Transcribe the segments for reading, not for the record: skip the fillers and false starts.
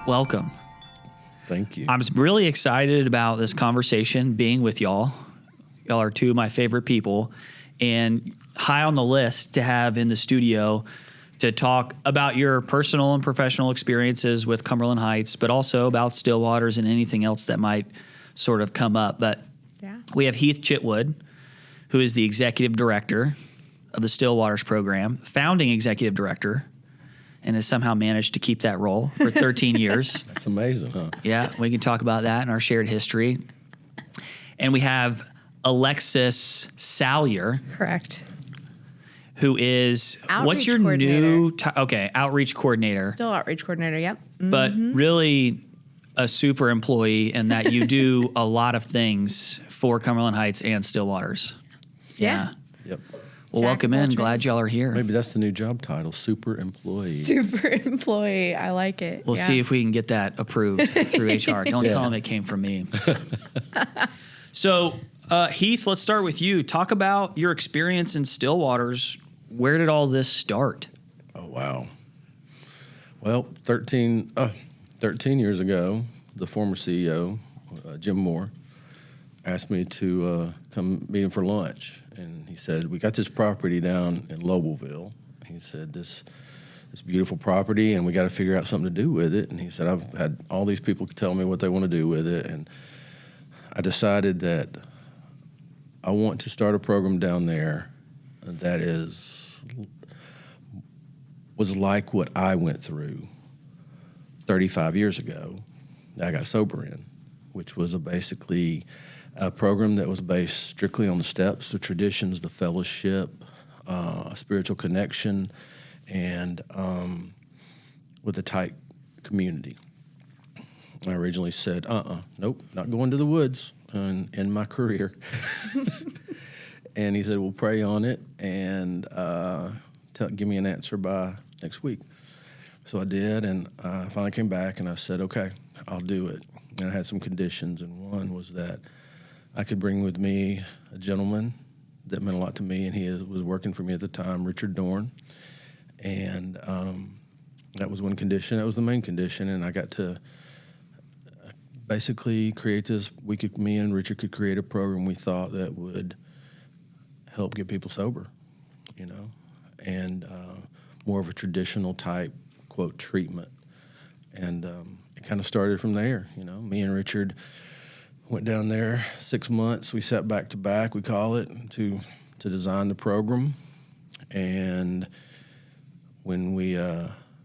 welcome. Thank you. I'm really excited about this conversation, being with y'all. Y'all are two of my favorite people, and high on the list to have in the studio to talk about your personal and professional experiences with Cumberland Heights, but also about Stillwaters and anything else that might sort of come up. But we have Heath Chitwood, who is the executive director of the Stillwaters program, founding executive director, and has somehow managed to keep that role for 13 years. That's amazing, huh? Yeah, we can talk about that in our shared history. And we have Alexis Salyer. Correct. Who is, outreach what's your new, outreach coordinator. Still outreach coordinator, yep. Mm-hmm. But really a super employee in that you do a lot of things for Cumberland Heights and Stillwaters. Yeah. Yep. Well, welcome in. Glad y'all are here. Maybe that's the new job title, super employee. Super employee. I like it. We'll see if we can get that approved through HR. Don't tell them it came from me. So, Heath, let's start with you. Talk about your experience in Stillwaters. Where did all this start? Oh, wow. Well, 13 years ago, the former CEO, Jim Moore, asked me to come meet him for lunch. And he said, we got this property down in Lobelville. He said, this beautiful property, and we got to figure out something to do with it. And he said, I've had all these people tell me what they want to do with it. And I decided that I want to start a program down there that was like what I went through 35 years ago that I got sober in, which was basically a program that was based strictly on the steps, the traditions, the fellowship, spiritual connection, and with a tight community. I originally said, nope, not going to the woods in my career. And he said, we'll pray on it and give me an answer by next week. So I did, and I finally came back, and I said, okay, I'll do it. And I had some conditions, and one was that I could bring with me a gentleman that meant a lot to me, and he was working for me at the time, Richard Dorn. And that was one condition. That was the main condition, and I got to basically create this. Me and Richard could create a program we thought that would help get people sober, and more of a traditional type, quote, treatment. And it kind of started from there, Me and Richard went down there 6 months. We sat back to back, we call it, to design the program. And when we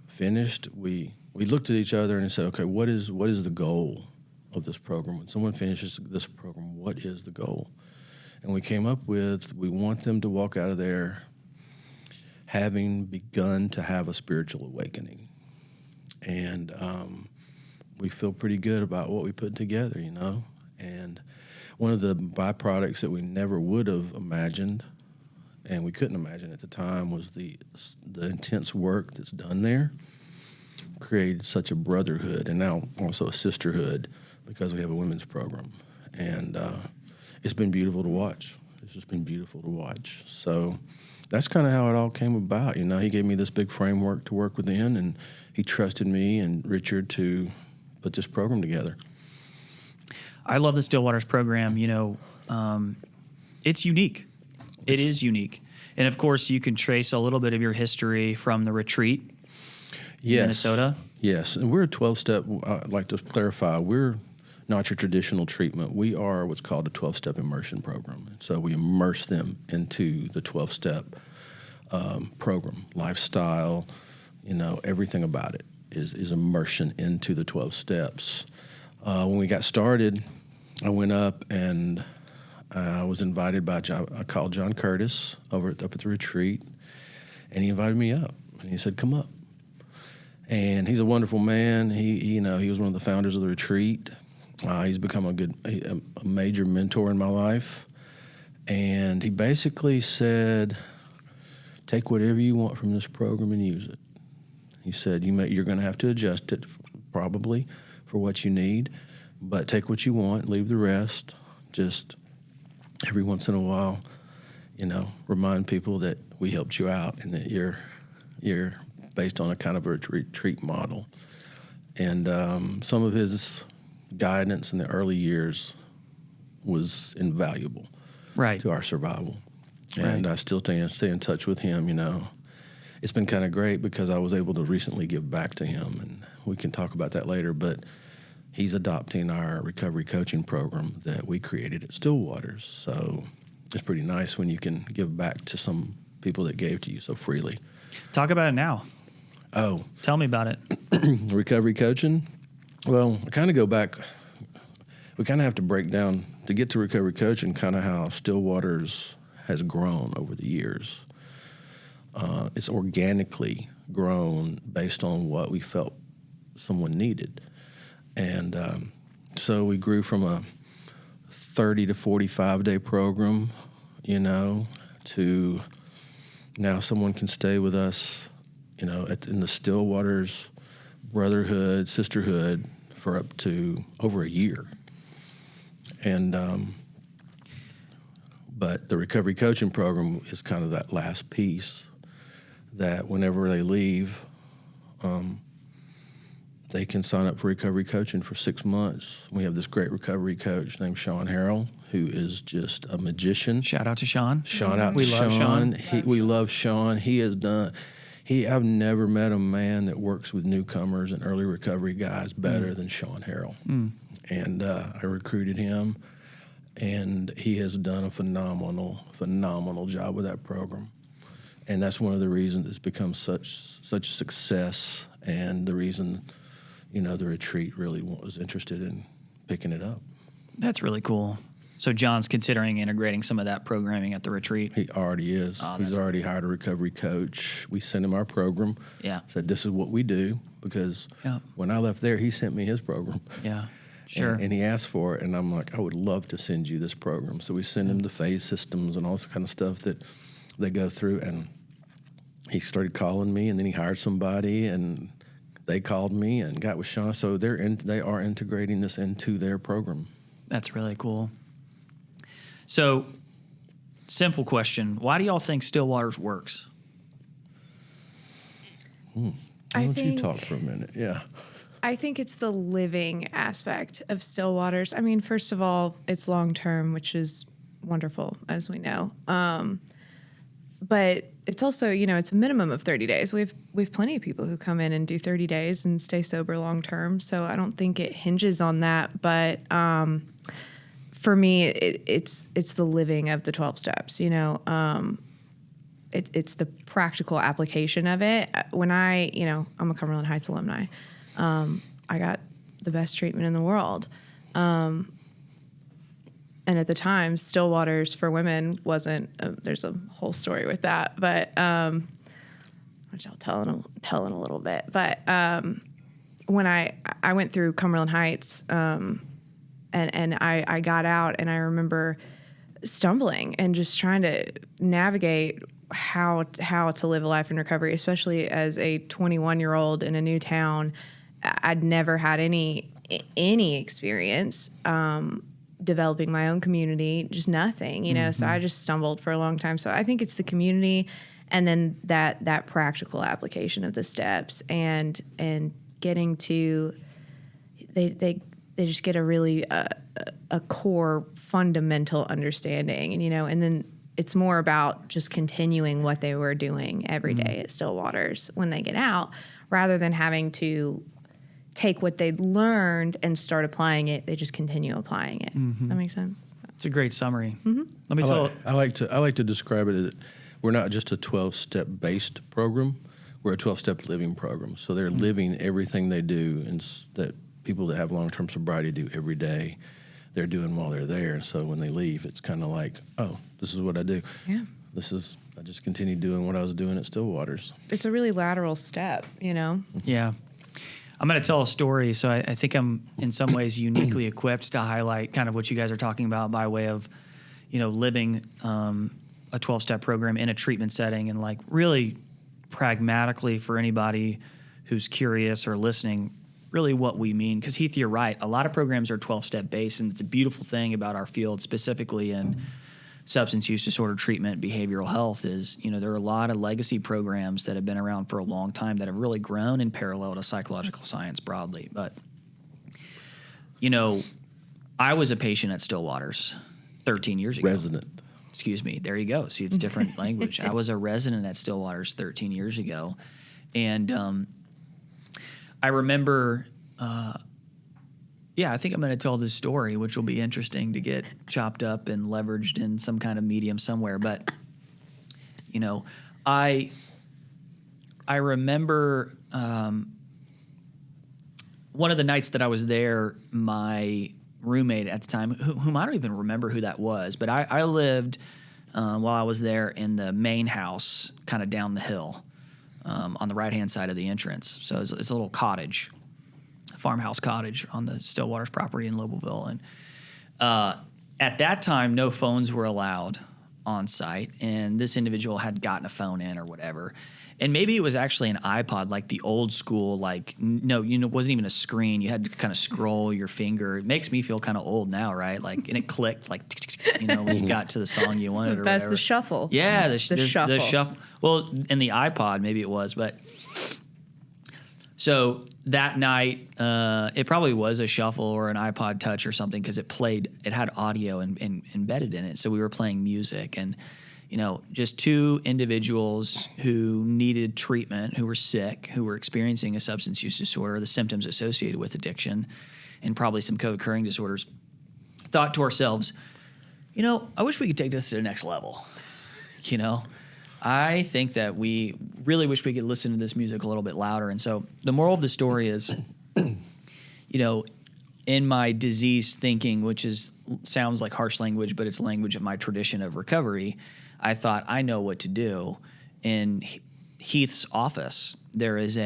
finished, we looked at each other and said, okay, what is the goal of this program? When someone finishes this program, what is the goal? And we came up with, we want them to walk out of there having begun to have a spiritual awakening. And we feel pretty good about what we put together, And one of the byproducts that we never would have imagined, and we couldn't imagine at the time, was the intense work that's done there. Created such a brotherhood, and now also a sisterhood, because we have a women's program. And it's been beautiful to watch. It's just been beautiful to watch. So that's kind of how it all came about. He gave me this big framework to work within, and he trusted me and Richard to put this program together. I love the Stillwaters program. It's unique. It is unique. And, of course, you can trace a little bit of your history from the retreat in Minnesota. Yes, and we're a 12-step. I'd like to clarify, we're not your traditional treatment. We are what's called a 12-step immersion program. So we immerse them into the 12-step program. Lifestyle, everything about it is immersion into the 12 steps. When we got started, I went up and I was invited by I called John Curtis up at the retreat, and he invited me up, and he said, come up. And he's a wonderful man. He was one of the founders of the retreat. He's become a major mentor in my life. And he basically said, take whatever you want from this program and use it. He said, you're going to have to adjust it probably for what you need, but take what you want, leave the rest. Just every once in a while, remind people that we helped you out and that you're based on a kind of a retreat model. And some of his guidance in the early years was invaluable to our survival. And I still stay in touch with him, you know. It's been kind of great because I was able to recently give back to him, and we can talk about that later, but he's adopting our recovery coaching program that we created at Stillwaters. So it's pretty nice when you can give back to some people that gave to you so freely. Talk about it now. Oh. Tell me about it. Recovery coaching? Well, I kind of go back. We kind of have to break down to get to recovery coaching kind of how Stillwaters has grown over the years. It's organically grown based on what we felt someone needed. And so we grew from a 30 to 45-day program, you know, to now someone can stay with us, you know, in the Stillwaters brotherhood, sisterhood for up to over a year. And but the recovery coaching program is kind of that last piece that whenever they leave, they can sign up for recovery coaching for 6 months. We have this great recovery coach named Sean Harrell, who is just a magician. Shout out to Sean. We love Sean. We love Sean. I've never met a man that works with newcomers and early recovery guys better than Sean Harrell. And I recruited him, and he has done a phenomenal job with that program. And that's one of the reasons it's become such a success, and the reason, you know, the retreat really was interested in picking it up. That's really cool. So John's considering integrating some of that programming at the retreat. He already is. He's already hired a recovery coach. We sent him our program. Yeah. Said, this is what we do, because when I left there, he sent me his program. Yeah, sure. And he asked for it, and I'm like, I would love to send you this program. So we send him the phase systems and all this kind of stuff that they go through, and he started calling me, and then he hired somebody, and they called me and got with Sean. So they are integrating this into their program. That's really cool. So, simple question: why do y'all think Stillwaters works? Why don't you talk for a minute? Yeah. I think it's the living aspect of Stillwaters. I mean, first of all, it's long term, which is wonderful, as we know. But it's also, you know, it's a minimum of 30 days. We've plenty of people who come in and do 30 days and stay sober long term. So I don't think it hinges on that. But for me, it's the living of the 12 steps. You know, it's the practical application of it. When I'm a Cumberland Heights alumni. I got the best treatment in the world. And at the time, Stillwaters for women wasn't, there's a whole story with that, but, which I'll tell in a little bit. But when I went through Cumberland Heights, and I got out, and I remember stumbling and just trying to navigate how to live a life in recovery, especially as a 21-year-old in a new town. I'd never had any experience developing my own community, just nothing, you know. So I just stumbled for a long time. So I think it's the community, and then that practical application of the steps, and getting to they just get a really a core fundamental understanding, and you know, and then it's more about just continuing what they were doing every day at Stillwaters when they get out, rather than having to take what they learned and start applying it. They just continue applying it. Does that make sense? It's a great summary. Let me tell. I like to describe it as we're not just a 12-step based program. We're a 12-step living program. So they're living everything they do, and that people that have long-term sobriety do every day. They're doing while they're there. So when they leave, it's kind of like, oh, this is what I do. Yeah. I just continue doing what I was doing at Stillwaters. It's a really lateral step, you know? Yeah. I'm going to tell a story, so I think I'm in some ways uniquely equipped to highlight kind of what you guys are talking about by way of, you know, living a 12-step program in a treatment setting, and like really pragmatically for anybody who's curious or listening, really what we mean. Because Heath, you're right. A lot of programs are 12-step based, and it's a beautiful thing about our field specifically in substance use disorder treatment, behavioral health is, there are a lot of legacy programs that have been around for a long time that have really grown in parallel to psychological science broadly. But, I was a patient at Stillwater's 13 years ago. Resident. Excuse me. There you go. See, it's different language. I was a resident at Stillwater's 13 years ago. And I remember, I think I'm going to tell this story, which will be interesting to get chopped up and leveraged in some kind of medium somewhere. But, I remember one of the nights that I was there, my roommate at the time, whom I don't even remember who that was, but I lived while I was there in the main house kind of down the hill on the right-hand side of the entrance. So it's a little cottage, a farmhouse cottage on the Stillwater's property in Lobelville. And at that time, no phones were allowed on site, and this individual had gotten a phone in or whatever. And maybe it was actually an iPod, like the old school, it wasn't even a screen. You had to kind of scroll your finger. It makes me feel kind of old now, right? And it clicked, when you got to the song you wanted or whatever. The shuffle. Yeah, the shuffle. The shuffle. Well, in the iPod, maybe it was, but so that night, it probably was a shuffle or an iPod Touch or something because it had audio and embedded in it. So we were playing music and, just two individuals who needed treatment, who were sick, who were experiencing a substance use disorder, the symptoms associated with addiction, and probably some co-occurring disorders, thought to ourselves, I wish we could take this to the next level. I think that we really wish we could listen to this music a little bit louder. And so the moral of the story is, in my diseased thinking, which sounds like harsh language, but it's language of my tradition of recovery, I thought, I know what to do. In Heath's office, there is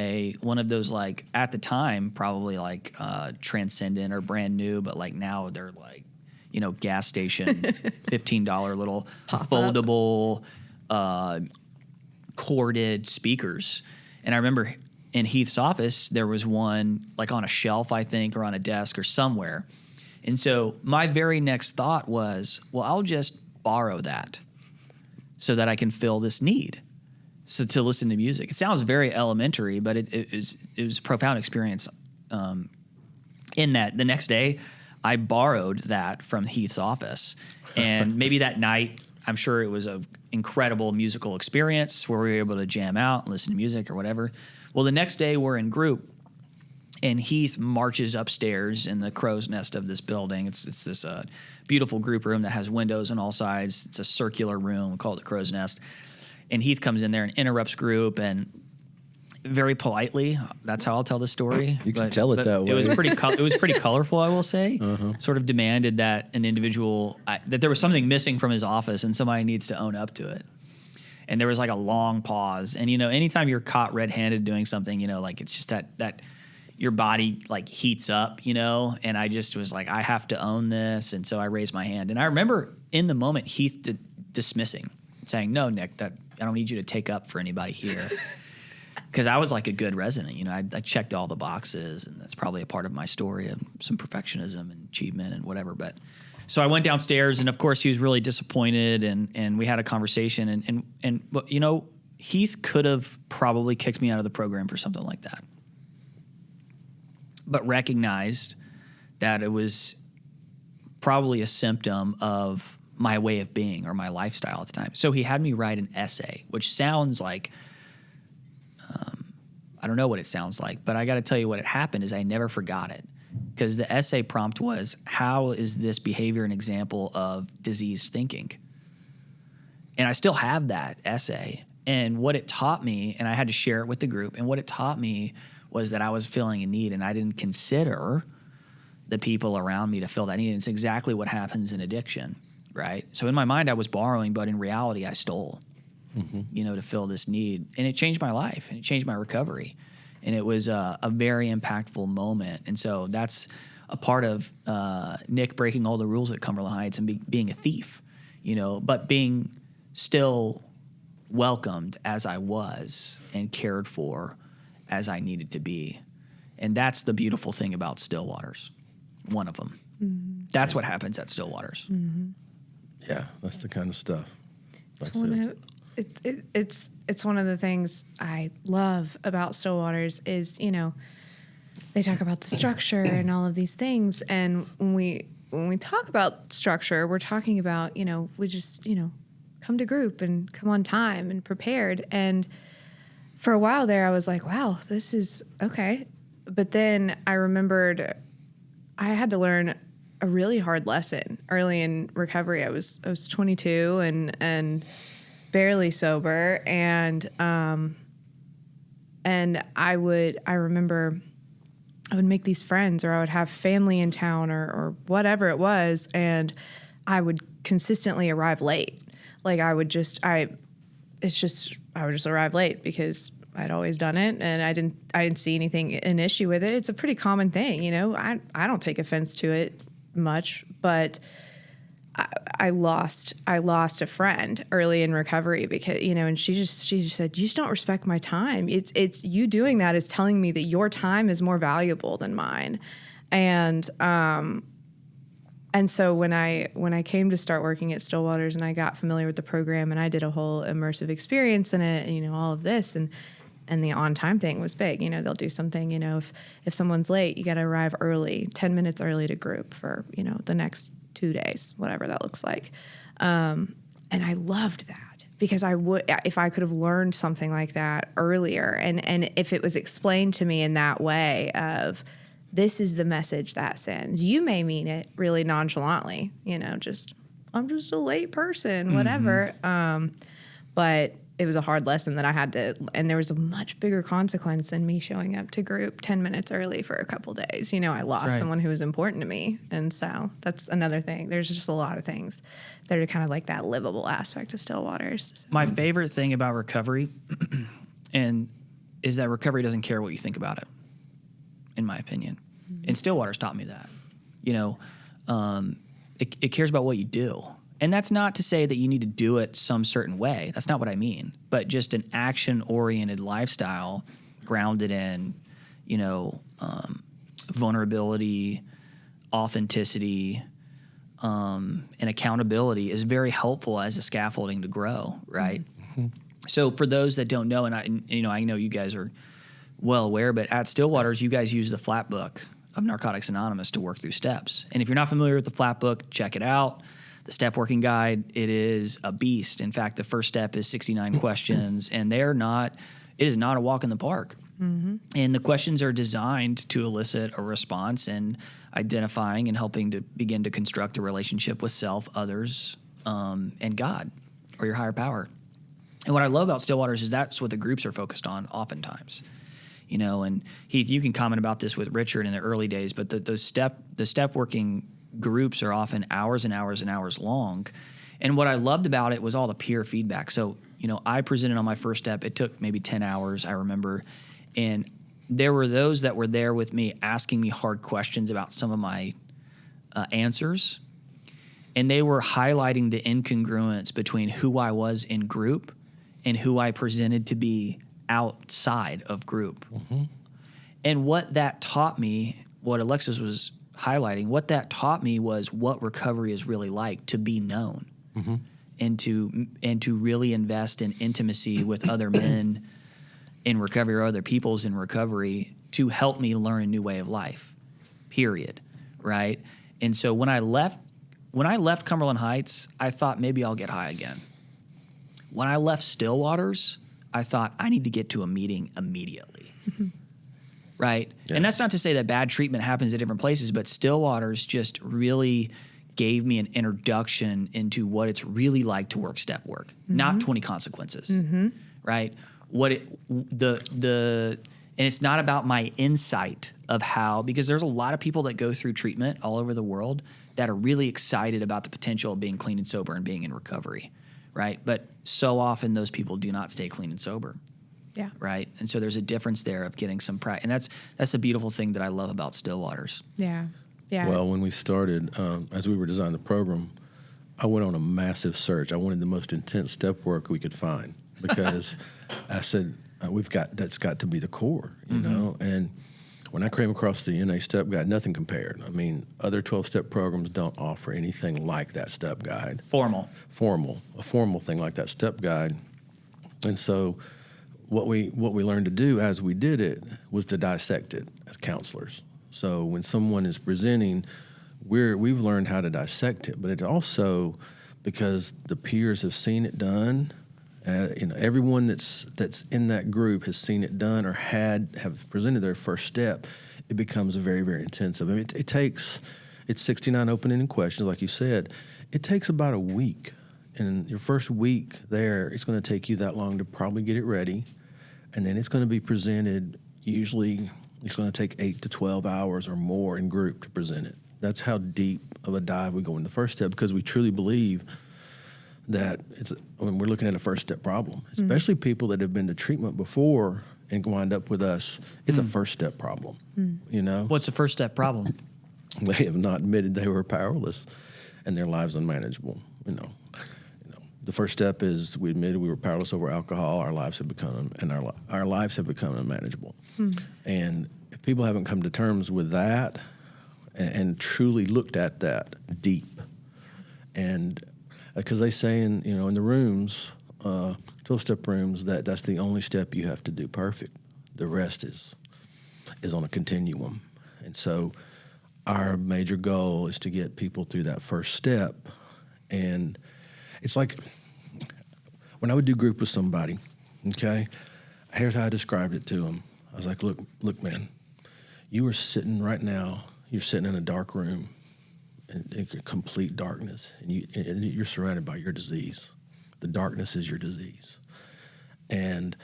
one of those, at the time, probably Transcendent or brand new, but now they're gas station, $15 little foldable corded speakers. And I remember in Heath's office, there was one on a shelf, I think, or on a desk or somewhere. And so my very next thought was, well, I'll just borrow that so that I can fill this need. So to listen to music. It sounds very elementary, but it was a profound experience in that the next day I borrowed that from Heath's office. And maybe that night, I'm sure it was an incredible musical experience where we were able to jam out and listen to music or whatever. Well, the next day we're in group, and Heath marches upstairs in the crow's nest of this building. It's this beautiful group room that has windows on all sides. It's a circular room. We call it the crow's nest. And Heath comes in there and interrupts group and very politely. That's how I'll tell the story. You can tell it that way. It was pretty colorful, I will say. Sort of demanded that an individual that there was something missing from his office and somebody needs to own up to it. And there was a long pause. And anytime you're caught red-handed doing something, it's just that your body heats up, and I just was I have to own this. And so I raised my hand. And I remember in the moment Heath dismissing, saying, no, Nick, that I don't need you to take up for anybody here. Because I was a good resident. I checked all the boxes, and that's probably a part of my story of some perfectionism and achievement and whatever. But so I went downstairs, and of course he was really disappointed, and we had a conversation. But Heath could have probably kicked me out of the program for something like that, but recognized that it was probably a symptom of my way of being or my lifestyle at the time. So he had me write an essay, which sounds like, I don't know what it sounds like, but I got to tell you what had happened is I never forgot it. Because the essay prompt was, how is this behavior an example of diseased thinking? And I still have that essay. And what it taught me, and I had to share it with the group, and what it taught me was that I was feeling a need, and I didn't consider the people around me to fill that need. And it's exactly what happens in addiction, right? So in my mind, I was borrowing, but in reality, I stole, to fill this need. And it changed my life, and it changed my recovery. And it was a very impactful moment. And so that's a part of Nick breaking all the rules at Cumberland Heights and being a thief, but being still welcomed as I was and cared for as I needed to be. And that's the beautiful thing about Stillwater's, one of them. Mm-hmm. That's what happens at Stillwater's. Mm-hmm. Yeah, that's the kind of stuff. It's one of the things I love about Stillwaters is, they talk about the structure and all of these things. And when we talk about structure, we're talking about, we just, come to group and come on time and prepared. And for a while there, I was like, wow, this is okay. But then I remembered I had to learn a really hard lesson early in recovery. I was 22 and barely sober, and I remember I would make these friends, or I would have family in town, or whatever it was, and I would consistently arrive late. Like I would just arrive late because I'd always done it, and I didn't see an issue with it. It's a pretty common thing, I don't take offense to it much, but I lost a friend early in recovery because, and she just said, you just don't respect my time. It's you doing that is telling me that your time is more valuable than mine. And so when I came to start working at Stillwaters and I got familiar with the program and I did a whole immersive experience in it, all of this, and the on-time thing was big. They'll do something, if someone's late, you got to arrive early, 10 minutes early to group for, the next 2 days, whatever that looks like. And I loved that because if I could have learned something like that earlier, and if it was explained to me in that way of, this is the message that sends. You may mean it really nonchalantly, I'm just a late person, whatever. But it was a hard lesson that I had to, and there was a much bigger consequence than me showing up to group 10 minutes early for a couple days. I lost someone who was important to me. And so that's another thing. There's just a lot of things that are kind of like that livable aspect of Stillwaters. So. My favorite thing about recovery is that recovery doesn't care what you think about it, in my opinion. And Stillwaters taught me that. It cares about what you do. And that's not to say that you need to do it some certain way. That's not what I mean. But just an action-oriented lifestyle grounded in, vulnerability, authenticity, and accountability is very helpful as a scaffolding to grow, right? Mm-hmm. So for those that don't know, and I know you guys are well aware, but at Stillwaters, you guys use the flat book of Narcotics Anonymous to work through steps. And if you're not familiar with the flat book, check it out. The step working guide, it is a beast. In fact, the first step is 69 questions, and it is not a walk in the park. Mm-hmm. And the questions are designed to elicit a response and identifying and helping to begin to construct a relationship with self, others, and God, or your higher power. And what I love about Stillwaters is that's what the groups are focused on oftentimes. And Heath, you can comment about this with Richard in the early days, but the step working groups are often hours and hours and hours long. And what I loved about it was all the peer feedback. So, I presented on my first step. It took maybe 10 hours, I remember. And there were those that were there with me asking me hard questions about some of my answers. And they were highlighting the incongruence between who I was in group and who I presented to be outside of group. Mm-hmm. And what that taught me, what Alexis was highlighting, what that taught me was what recovery is really like, to be known, mm-hmm. and to really invest in intimacy with other men in recovery or other peoples in recovery to help me learn a new way of life, period, right? And so when I left Cumberland Heights, I thought maybe I'll get high again. When I left Stillwaters, I thought I need to get to a meeting immediately. Right? Yeah. And that's not to say that bad treatment happens at different places, but Stillwaters just really gave me an introduction into what it's really like to work step work, mm-hmm. not 20 consequences, mm-hmm. right? And it's not about my insight of how, because there's a lot of people that go through treatment all over the world that are really excited about the potential of being clean and sober and being in recovery, right? But so often those people do not stay clean and sober. Yeah. Right. And so there's a difference there of getting some practice. And that's a beautiful thing that I love about Stillwaters. Yeah. Yeah. Well, when we started, as we were designing the program, I went on a massive search. I wanted the most intense step work we could find because I said, that's got to be the core, you mm-hmm. know? And when I came across the NA Step Guide, nothing compared. I mean, other 12-step programs don't offer anything like that Step Guide. Formal, a formal thing like that Step Guide. And so what we learned to do as we did it was to dissect it as counselors. So when someone is presenting, we've learned how to dissect it, but it also, because the peers have seen it done, everyone that's in that group has seen it done or have presented their first step, it becomes very, very intensive. I mean, it's 69 open-ended questions, like you said. It takes about a week. And your first week there, it's going to take you that long to probably get it ready. And then it's going to be presented, usually it's going to take 8 to 12 hours or more in group to present it. That's how deep of a dive we go in the first step, because we truly believe that when we're looking at a first step problem, especially people that have been to treatment before and wind up with us, it's a first step problem. You know, what's the first step problem? They have not admitted they were powerless and their lives unmanageable. You know, the first step is we admitted we were powerless over alcohol. Our lives have become unmanageable. And if people haven't come to terms with that and truly looked at that deep, and because they say in the rooms, 12-step rooms, that's the only step you have to do perfect. The rest is on a continuum. And so our major goal is to get people through that first step. And it's like when I would do group with somebody, okay, here's how I described it to them. I was like, look, man, you are sitting right now, you're sitting in a dark room, in complete darkness, and you're surrounded by your disease. The darkness is your disease. And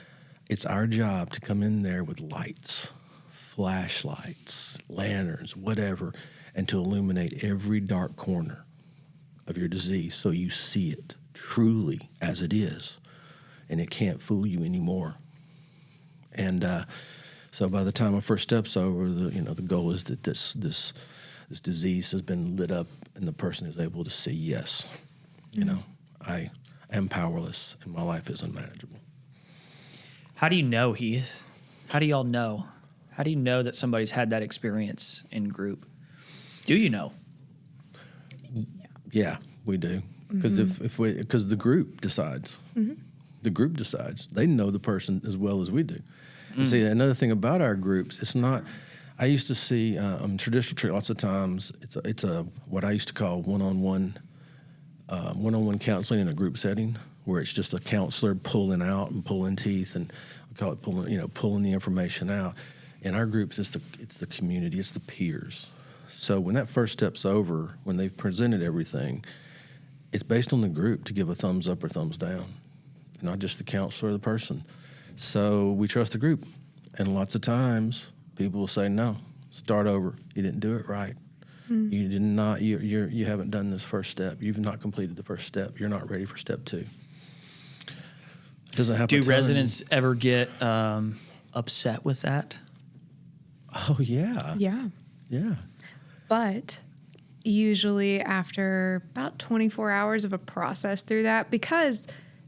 it's our job to come in there with lights, flashlights, lanterns, whatever, and to illuminate every dark corner of your disease so you see it truly as it is, and it can't fool you anymore. And so by the time a first step's over, the goal is that this disease has been lit up and the person is able to say, yes, I am powerless and my life is unmanageable. How do you know, Heath? How do y'all know? How do you know that somebody's had that experience in group? Do you know? Yeah, we do. Because because the group decides. The group decides. They know the person as well as we do. And see, another thing about our groups, it's not. I used to see traditional treatment lots of times. It's a what I used to call one-on-one counseling in a group setting, where it's just a counselor pulling out and pulling teeth, and we call it pulling the information out. In our groups, it's the community, it's the peers. So when that first step's over, when they've presented everything, it's based on the group to give a thumbs up or thumbs down, not just the counselor or the person. So we trust the group, and lots of times people will say, no, start over. You didn't do it right. You did not. You haven't done this first step. You've not completed the first step. You're not ready for step 2. Doesn't happen. Do residents ever get upset with that? Oh yeah. Yeah. But usually after about 24 hours of a process through that, because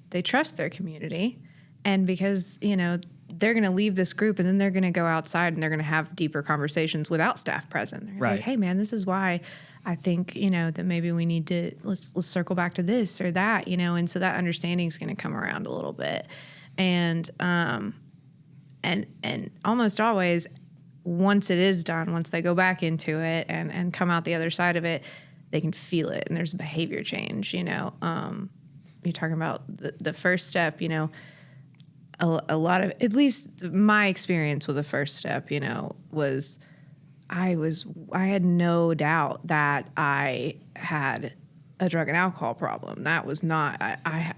they trust their community, and because they're going to leave this group and then they're going to go outside and they're going to have deeper conversations without staff present. They're right. Like, hey man, this is why I think, that maybe we need to, let's circle back to this or that, and so that understanding is going to come around a little bit. And almost always, once it is done, once they go back into it and come out the other side of it, they can feel it and there's a behavior change, You're talking about the first step, a lot of, at least my experience with the first step, was I had no doubt that I had a drug and alcohol problem. That was not,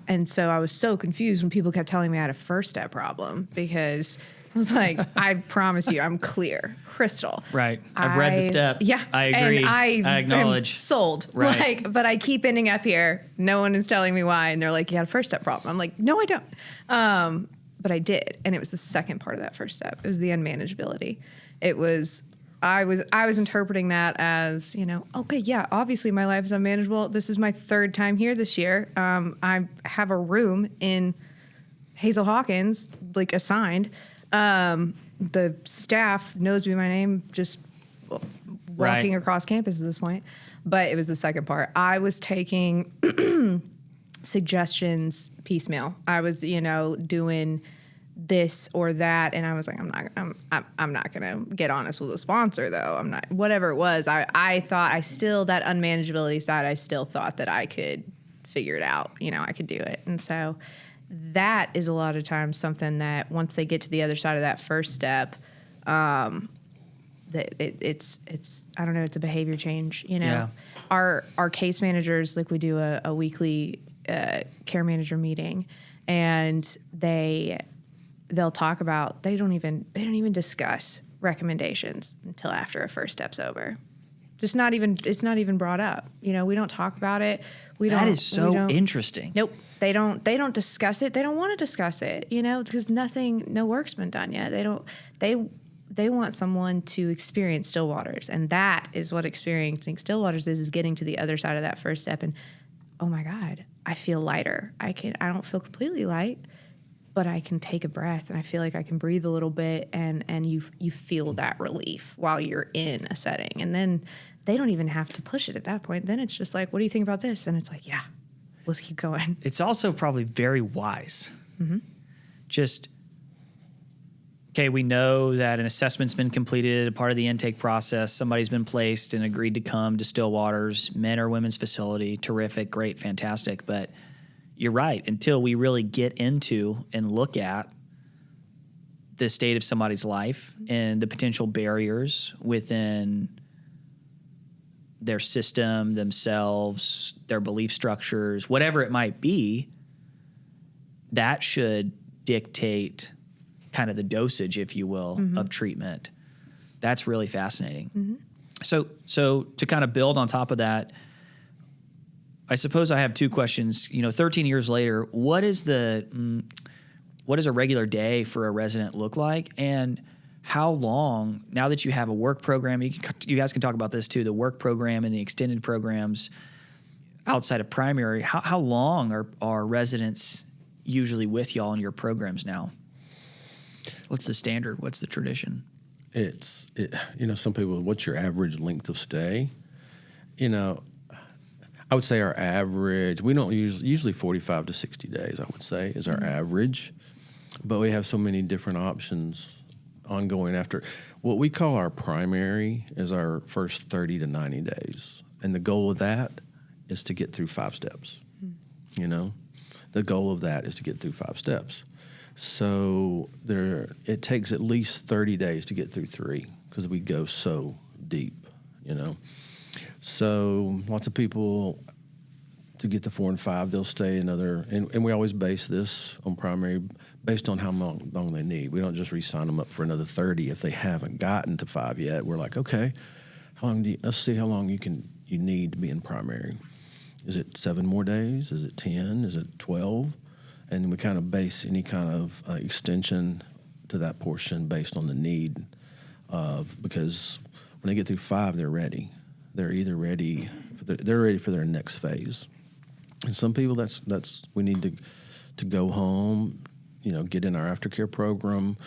and so I was so confused when people kept telling me I had a first step problem, because I was like, I promise you, I'm clear, crystal. Right. I've read the step. Yeah. I agree. And I acknowledge. am sold. Right. But I keep ending up here. No one is telling me why. And they're like, you had a first step problem. I'm like, no, I don't. But I did. And it was the second part of that first step. It was the unmanageability. It was, I was interpreting that as, okay, yeah, obviously my life is unmanageable. This is my 3rd time here this year. I have a room in Hazel Hawkins, like assigned. the staff knows me by name just walking across campus at this point. But it was the second part. I was taking suggestions piecemeal. I was, doing this or that, and I was like, I'm not gonna get honest with a sponsor though. I'm not, whatever it was. I thought that unmanageability side, I still thought that I could figure it out. I could do it, and so that is a lot of times something that once they get to the other side of that first step, it's I don't know, it's a behavior change. Yeah. Our case managers, like we do a weekly care manager meeting, and they'll talk about, they don't even discuss recommendations until after a first step's over. It's not even brought up. We don't talk about it. That is so interesting. Nope. They don't discuss it. They don't want to discuss it, because no work's been done yet. They want someone to experience still waters, and that is what experiencing still waters is getting to the other side of that first step. And oh my God, I feel lighter. I don't feel completely light, but I can take a breath, and I feel like I can breathe a little bit, and you feel that relief while you're in a setting. And then they don't even have to push it at that point. Then it's just like, what do you think about this? And it's like, yeah, let's keep going. It's also probably very wise. Mm-hmm. Okay, we know that an assessment's been completed, a part of the intake process. Somebody's been placed and agreed to come to Stillwater's men or women's facility. Terrific, great, fantastic. But you're right. Until we really get into and look at the state of somebody's life and the potential barriers within their system, themselves, their belief structures, whatever it might be, that should dictate kind of the dosage, if you will, of treatment. That's really fascinating. Mm-hmm. So to kind of build on top of that, I suppose I have two questions. 13 years later, what does a regular day for a resident look like? And how long, now that you have a work program, you guys can talk about this too, the work program and the extended programs outside of primary, how long are residents usually with y'all in your programs now? What's the standard? What's the tradition? Some people, what's your average length of stay? I would say our average, we don't usually 45 to 60 days, I would say, is our average. But we have so many different options ongoing after. What we call our primary is our first 30 to 90 days. And the goal of that is to get through 5 steps. The goal of that is to get through 5 steps. So it takes at least 30 days to get through 3 because we go so deep, So lots of people, to get to 4 and 5, they'll stay another, and we always base this on primary based on how long they need. We don't just re-sign them up for another 30 if they haven't gotten to 5 yet. We're like, okay, let's see how long you need to be in primary. Is it 7 more days? Is it 10? Is it 12? And then we kind of base any kind of extension to that portion based on the need because when they get through 5, they're ready. They're either ready for their next phase. And some people, that's we need to go home, get in our aftercare program.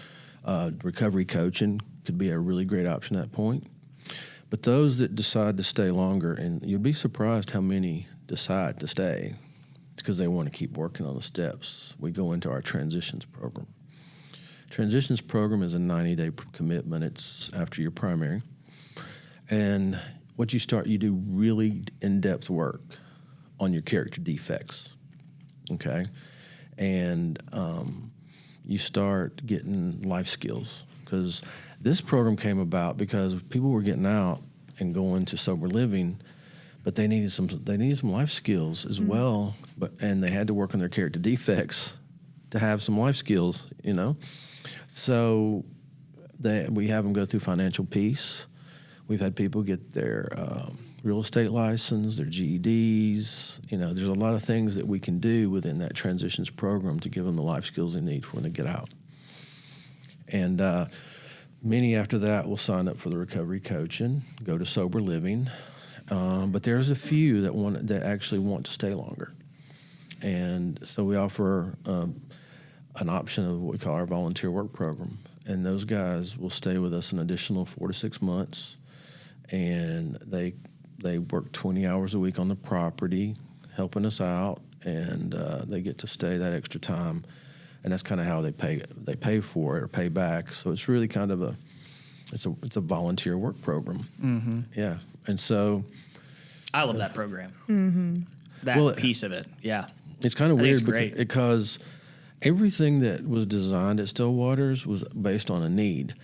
Recovery coaching could be a really great option at that point. But those that decide to stay longer, and you'd be surprised how many decide to stay because they want to keep working on the steps. We go into our transitions program. Transitions program is a 90-day commitment. It's after your primary. And what you do really in-depth work on your character defects, okay? And you start getting life skills because this program came about because people were getting out and going to sober living, but they needed some life skills as well. And they had to work on their character defects to have some life skills, So we have them go through financial peace. We've had people get their real estate license, their GEDs. There's a lot of things that we can do within that transitions program to give them the life skills they need for when they get out. And many after that will sign up for the recovery coaching, go to sober living. But there's a few that actually want to stay longer. And so we offer an option of what we call our volunteer work program. and those guys will stay with us an additional 4 to 6 months, and they work 20 hours a week on the property, helping us out, and they get to stay that extra time, and that's kind of how they pay for it or pay back. So it's really kind of it's a volunteer work program. Mm-hmm. Yeah, and so I love that program. Mm-hmm. That piece of it, yeah. It's kind of weird great. because everything that was designed at Stillwaters was based on a need,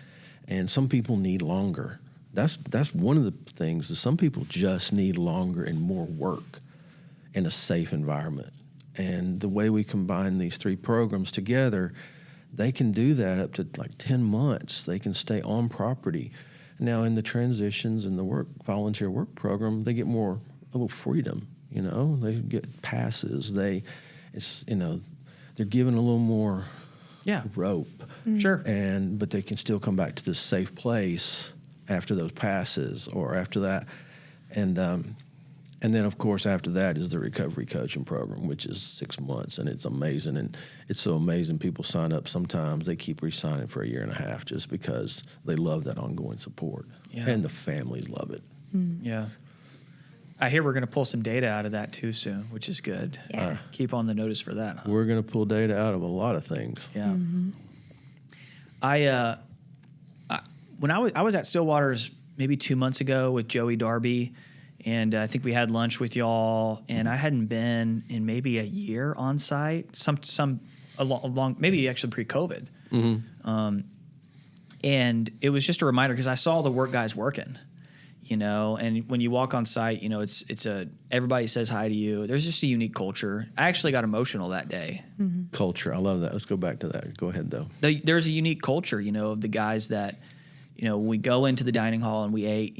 and some people need longer. That's one of the things is some people just need longer and more work in a safe environment. And the way we combine these 3 programs together, they can do that up to like 10 months. They can stay on property. Now in the transitions and the volunteer work program, they get a little freedom. They get passes. They're given a little more rope. Mm-hmm. Sure. But they can still come back to this safe place after those passes or after that. And then, of course, after that is the recovery coaching program, which is 6 months, and it's amazing. And it's so amazing. People sign up. Sometimes they keep re-signing for a year and a half just because they love that ongoing support. Yeah. And the families love it. Mm. Yeah. I hear we're going to pull some data out of that too soon, which is good. Yeah. Keep on the notice for that. Huh? We're going to pull data out of a lot of things. Yeah. Mm-hmm. When I was at Stillwaters maybe 2 months ago with Joey Darby, and I think we had lunch with y'all, and I hadn't been in maybe a year on site, long maybe actually pre-COVID. Mm-hmm. And it was just a reminder because I saw the work guys working, and when you walk on site, everybody says hi to you. There's just a unique culture. I actually got emotional that day. Mm-hmm. Culture. I love that. Let's go back to that. Go ahead, though. There's a unique culture, of the guys that, when we go into the dining hall and we ate,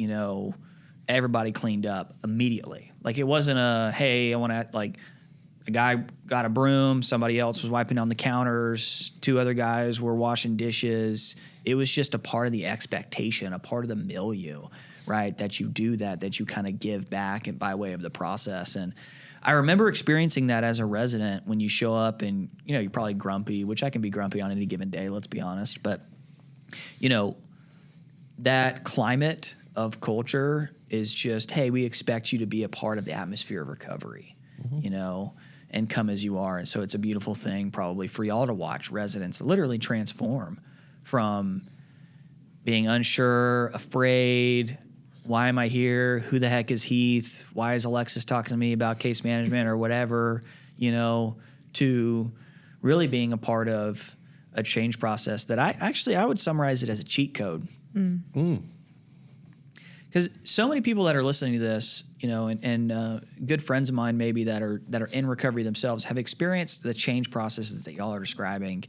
everybody cleaned up immediately. Like it wasn't hey, I want to like a guy got a broom, somebody else was wiping down the counters, 2 other guys were washing dishes. It was just a part of the expectation, a part of the milieu, right? That you do that you kind of give back and by way of the process. And I remember experiencing that as a resident when you show up and, you're probably grumpy, which I can be grumpy on any given day, let's be honest. But, that climate of culture is just, hey, we expect you to be a part of the atmosphere of recovery, and come as you are. And so it's a beautiful thing probably for y'all to watch residents literally transform from being unsure, afraid, why am I here? Who the heck is Heath? Why is Alexis talking to me about case management or whatever, to really being a part of a change process that I would summarize it as a cheat code. Because so many people that are listening to this, and good friends of mine maybe that are in recovery themselves have experienced the change processes that y'all are describing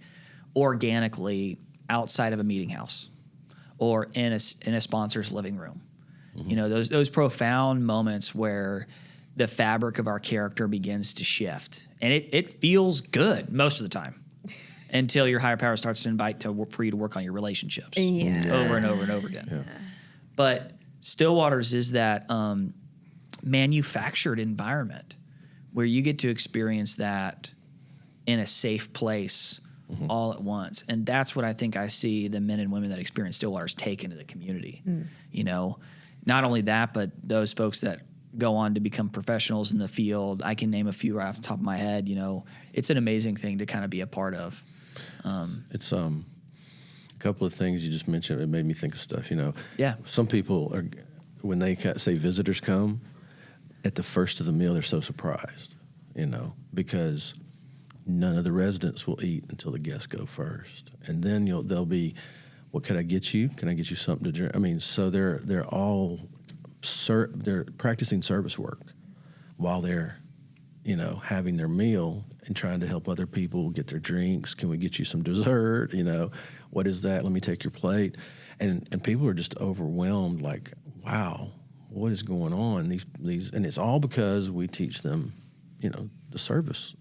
organically outside of a meeting house or in a sponsor's living room. Mm-hmm. Those profound moments where the fabric of our character begins to shift, and it feels good most of the time. Until your higher power starts to invite for you to work on your relationships over and over and over again. Yeah. But Stillwaters is that manufactured environment where you get to experience that in a safe place all at once. And that's what I think I see the men and women that experience Stillwaters take into the community. Not only that, but those folks that go on to become professionals in the field. I can name a few right off the top of my head. It's an amazing thing to kind of be a part of. It's a couple of things you just mentioned. It made me think of stuff. Yeah. Some people are when they say visitors come at the first of the meal, they're so surprised. Because none of the residents will eat until the guests go first, and then they'll be, what can I get you? Can I get you something to drink? I mean, so they're all they're practicing service work while they're having their meal and trying to help other people get their drinks. Can we get you some dessert? What is that? Let me take your plate. And people are just overwhelmed, like, wow, what is going on? These, and it's all because we teach them, the service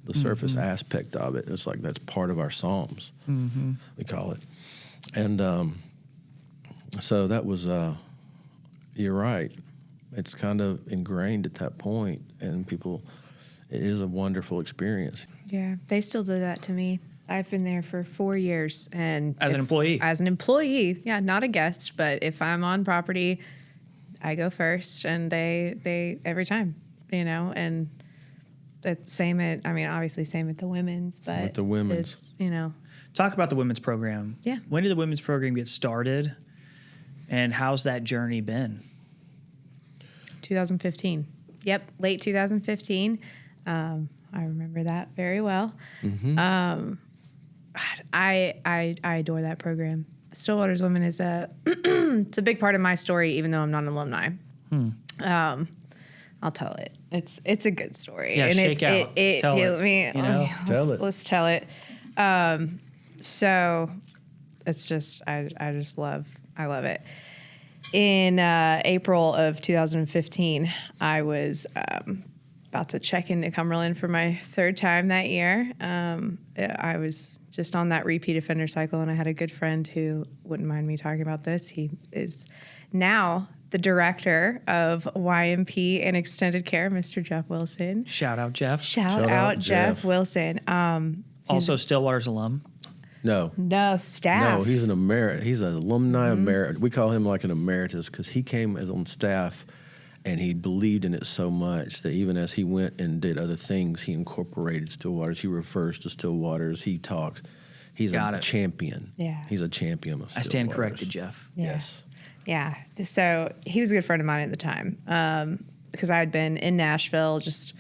aspect of it. It's like that's part of our Psalms, we call it. And so that was, you're right. It's kind of ingrained at that point, and people. It is a wonderful experience. Yeah, they still do that to me. I've been there for 4 years, and As an employee? As an employee, yeah, not a guest, but if I'm on property, I go first, and they every time, and that's same at. I mean, obviously same at the women's, but With the women's. it's Talk about the women's program. Yeah. When did the women's program get started, and how's that journey been? 2015. Yep, late 2015. I remember that very well. I adore that program. Stillwater's Women is it's a big part of my story, even though I'm not an alumni. I'll tell it. It's a good story. Yeah, shake out. Tell it. Tell it. Let's tell it. So it's just I love it. In April of 2015, I was about to check into Cumberland for my third time that year. I was just on that repeat offender cycle, and I had a good friend who wouldn't mind me talking about this. He is now the director of YMP and Extended Care, Mr. Jeff Wilson. Shout out, Jeff. Shout out Jeff Wilson. Also, Stillwater's alum. No, staff. No, he's an He's an alumni emeritus. We call him like an emeritus because he came as on staff, and he believed in it so much that even as he went and did other things, he incorporated Stillwaters. He refers to Stillwaters. He talks. He's a champion. Yeah. He's a champion of Stillwaters. I stand corrected, Jeff. Yeah. Yes. Yeah. So he was a good friend of mine at the time because I had been in Nashville just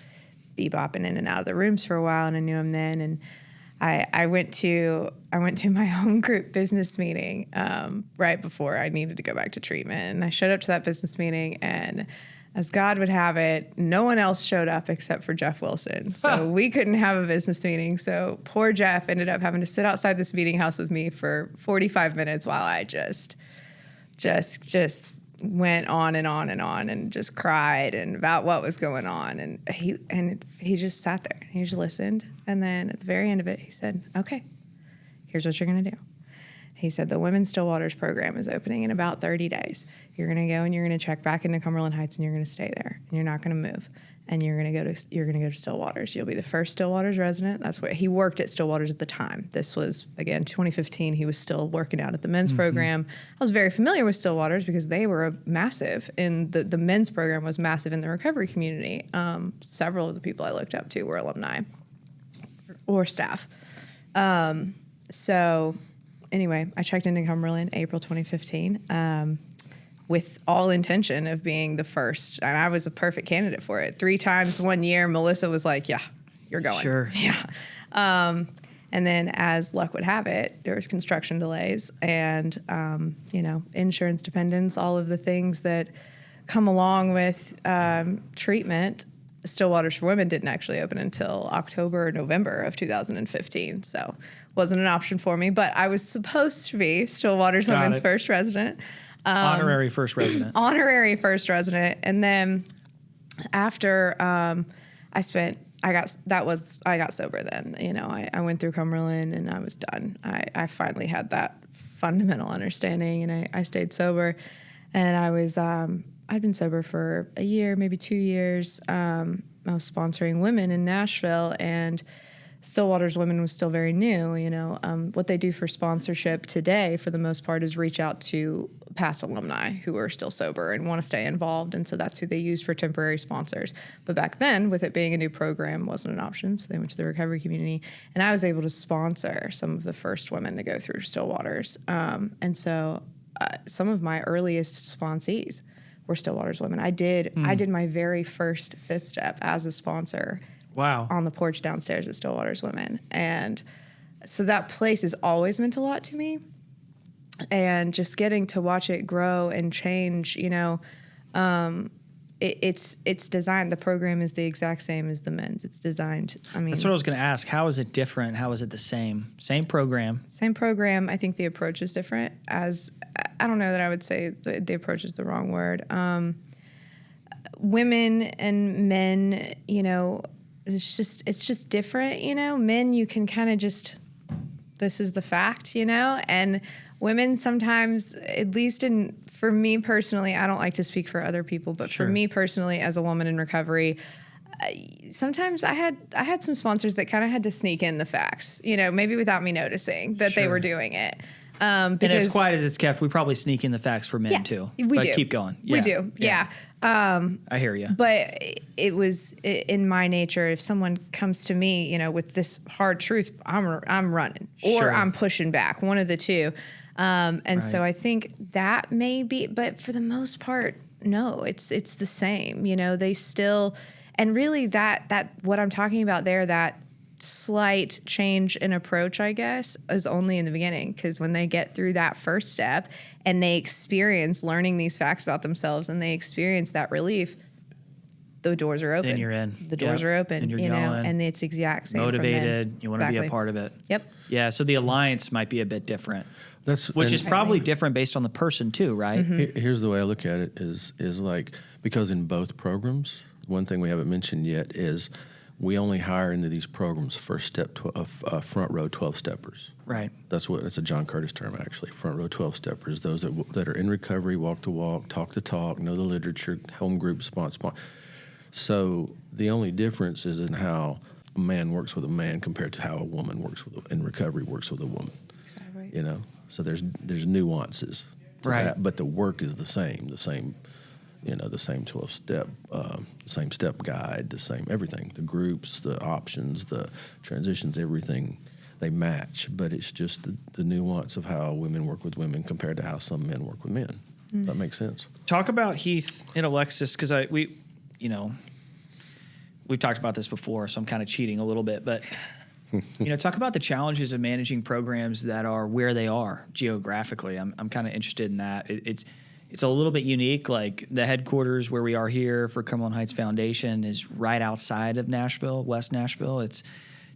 bebopping in and out of the rooms for a while, and I knew him then. And I went to my home group business meeting right before I needed to go back to treatment. And I showed up to that business meeting, and as God would have it, no one else showed up except for Jeff Wilson. So we couldn't have a business meeting. So poor Jeff ended up having to sit outside this meeting house with me for 45 minutes while I just went on and on and on and just cried and about what was going on. And he just sat there. He just listened. And then at the very end of it, he said, okay, here's what you're going to do. He said, the Women's Stillwaters program is opening in about 30 days. You're going to go and you're going to check back into Cumberland Heights, and you're going to stay there. And you're not going to move. And you're going to go to Stillwaters. You'll be the first Stillwaters resident. That's what he worked at Stillwaters at the time. This was, again, 2015. He was still working out at the men's program. I was very familiar with Stillwaters because they were massive, and the men's program was massive in the recovery community. Several of the people I looked up to were alumni or staff. So anyway, I checked into Cumberland April 2015. With all intention of being the first. And I was a perfect candidate for it. 3 times 1 year, Melissa was like, yeah, you're going. Sure. Yeah. And then as luck would have it, there was construction delays and, insurance dependence, all of the things that come along with treatment. Stillwaters for Women didn't actually open until October or November of 2015. So wasn't an option for me, but I was supposed to be Stillwaters Women's first resident. Honorary first resident. Honorary first resident. And then after I got sober then. I went through Cumberland and I was done. I finally had that fundamental understanding, and I stayed sober. And I was I'd been sober for a year, maybe 2 years. I was sponsoring women in Nashville, and Stillwater's Women was still very new. What they do for sponsorship today, for the most part, is reach out to past alumni who are still sober and want to stay involved. And so that's who they use for temporary sponsors. But back then, with it being a new program, wasn't an option. So they went to the recovery community, and I was able to sponsor some of the first women to go through Stillwater's. And so some of my earliest sponsees were Stillwater's Women. I did my very first fifth step as a sponsor. Wow. On the porch downstairs at Stillwater's Women. And so that place has always meant a lot to me. And just getting to watch it grow and change, it's designed, the program is the exact same as the men's. It's designed, That's what I was going to ask. How is it different? How is it the same? Same program. Same program. I think the approach is different. I don't know that I would say the approach is the wrong word. Women and men, it's just different, Men, you can kind of just, this is the fact, and women sometimes, at least for me personally, I don't like to speak for other people, but Sure. for me personally, as a woman in recovery, sometimes I had some sponsors that kind of had to sneak in the facts, maybe without me noticing that they were doing it. And as quiet as it's kept, we probably sneak in the facts for men too. We do. Keep going. We do. Yeah. I hear you. But it was in my nature. If someone comes to me, with this hard truth, I'm running or I'm pushing back. One of the two. So I think that may be, but for the most part, no, it's the same. They still, and really that what I'm talking about there, that slight change in approach, I guess, is only in the beginning, because when they get through that first step and they experience learning these facts about themselves and they experience that relief, the doors are open. Then you're in. The doors are open, and you're going, and it's exact same. Motivated. You want to be a part of it. Yep. Yeah. So the alliance might be a bit different. Which is probably different based on the person too, right? Mm-hmm. Here's the way I look at it is like, because in both programs, one thing we haven't mentioned yet is we only hire into these programs front row 12-steppers. Right. It's a John Curtis term, actually. Front row 12-steppers, those that are in recovery, walk the walk, talk the talk, know the literature, home group, sponsor. So the only difference is in how a man works with a man compared to how a woman in recovery works with a woman. Exactly. So there's nuances to that, but the work is the same 12-step, same step guide, the same everything, the groups, the options, the transitions, everything, they match, but it's just the nuance of how women work with women compared to how some men work with men. Does that make sense? Talk about Heath and Alexis, because we've talked about this before, so I'm kind of cheating a little bit, but talk about the challenges of managing programs that are where they are geographically. I'm kind of interested in that. It's a little bit unique. Like the headquarters where we are here for Cumberland Heights Foundation is right outside of Nashville, West Nashville. It's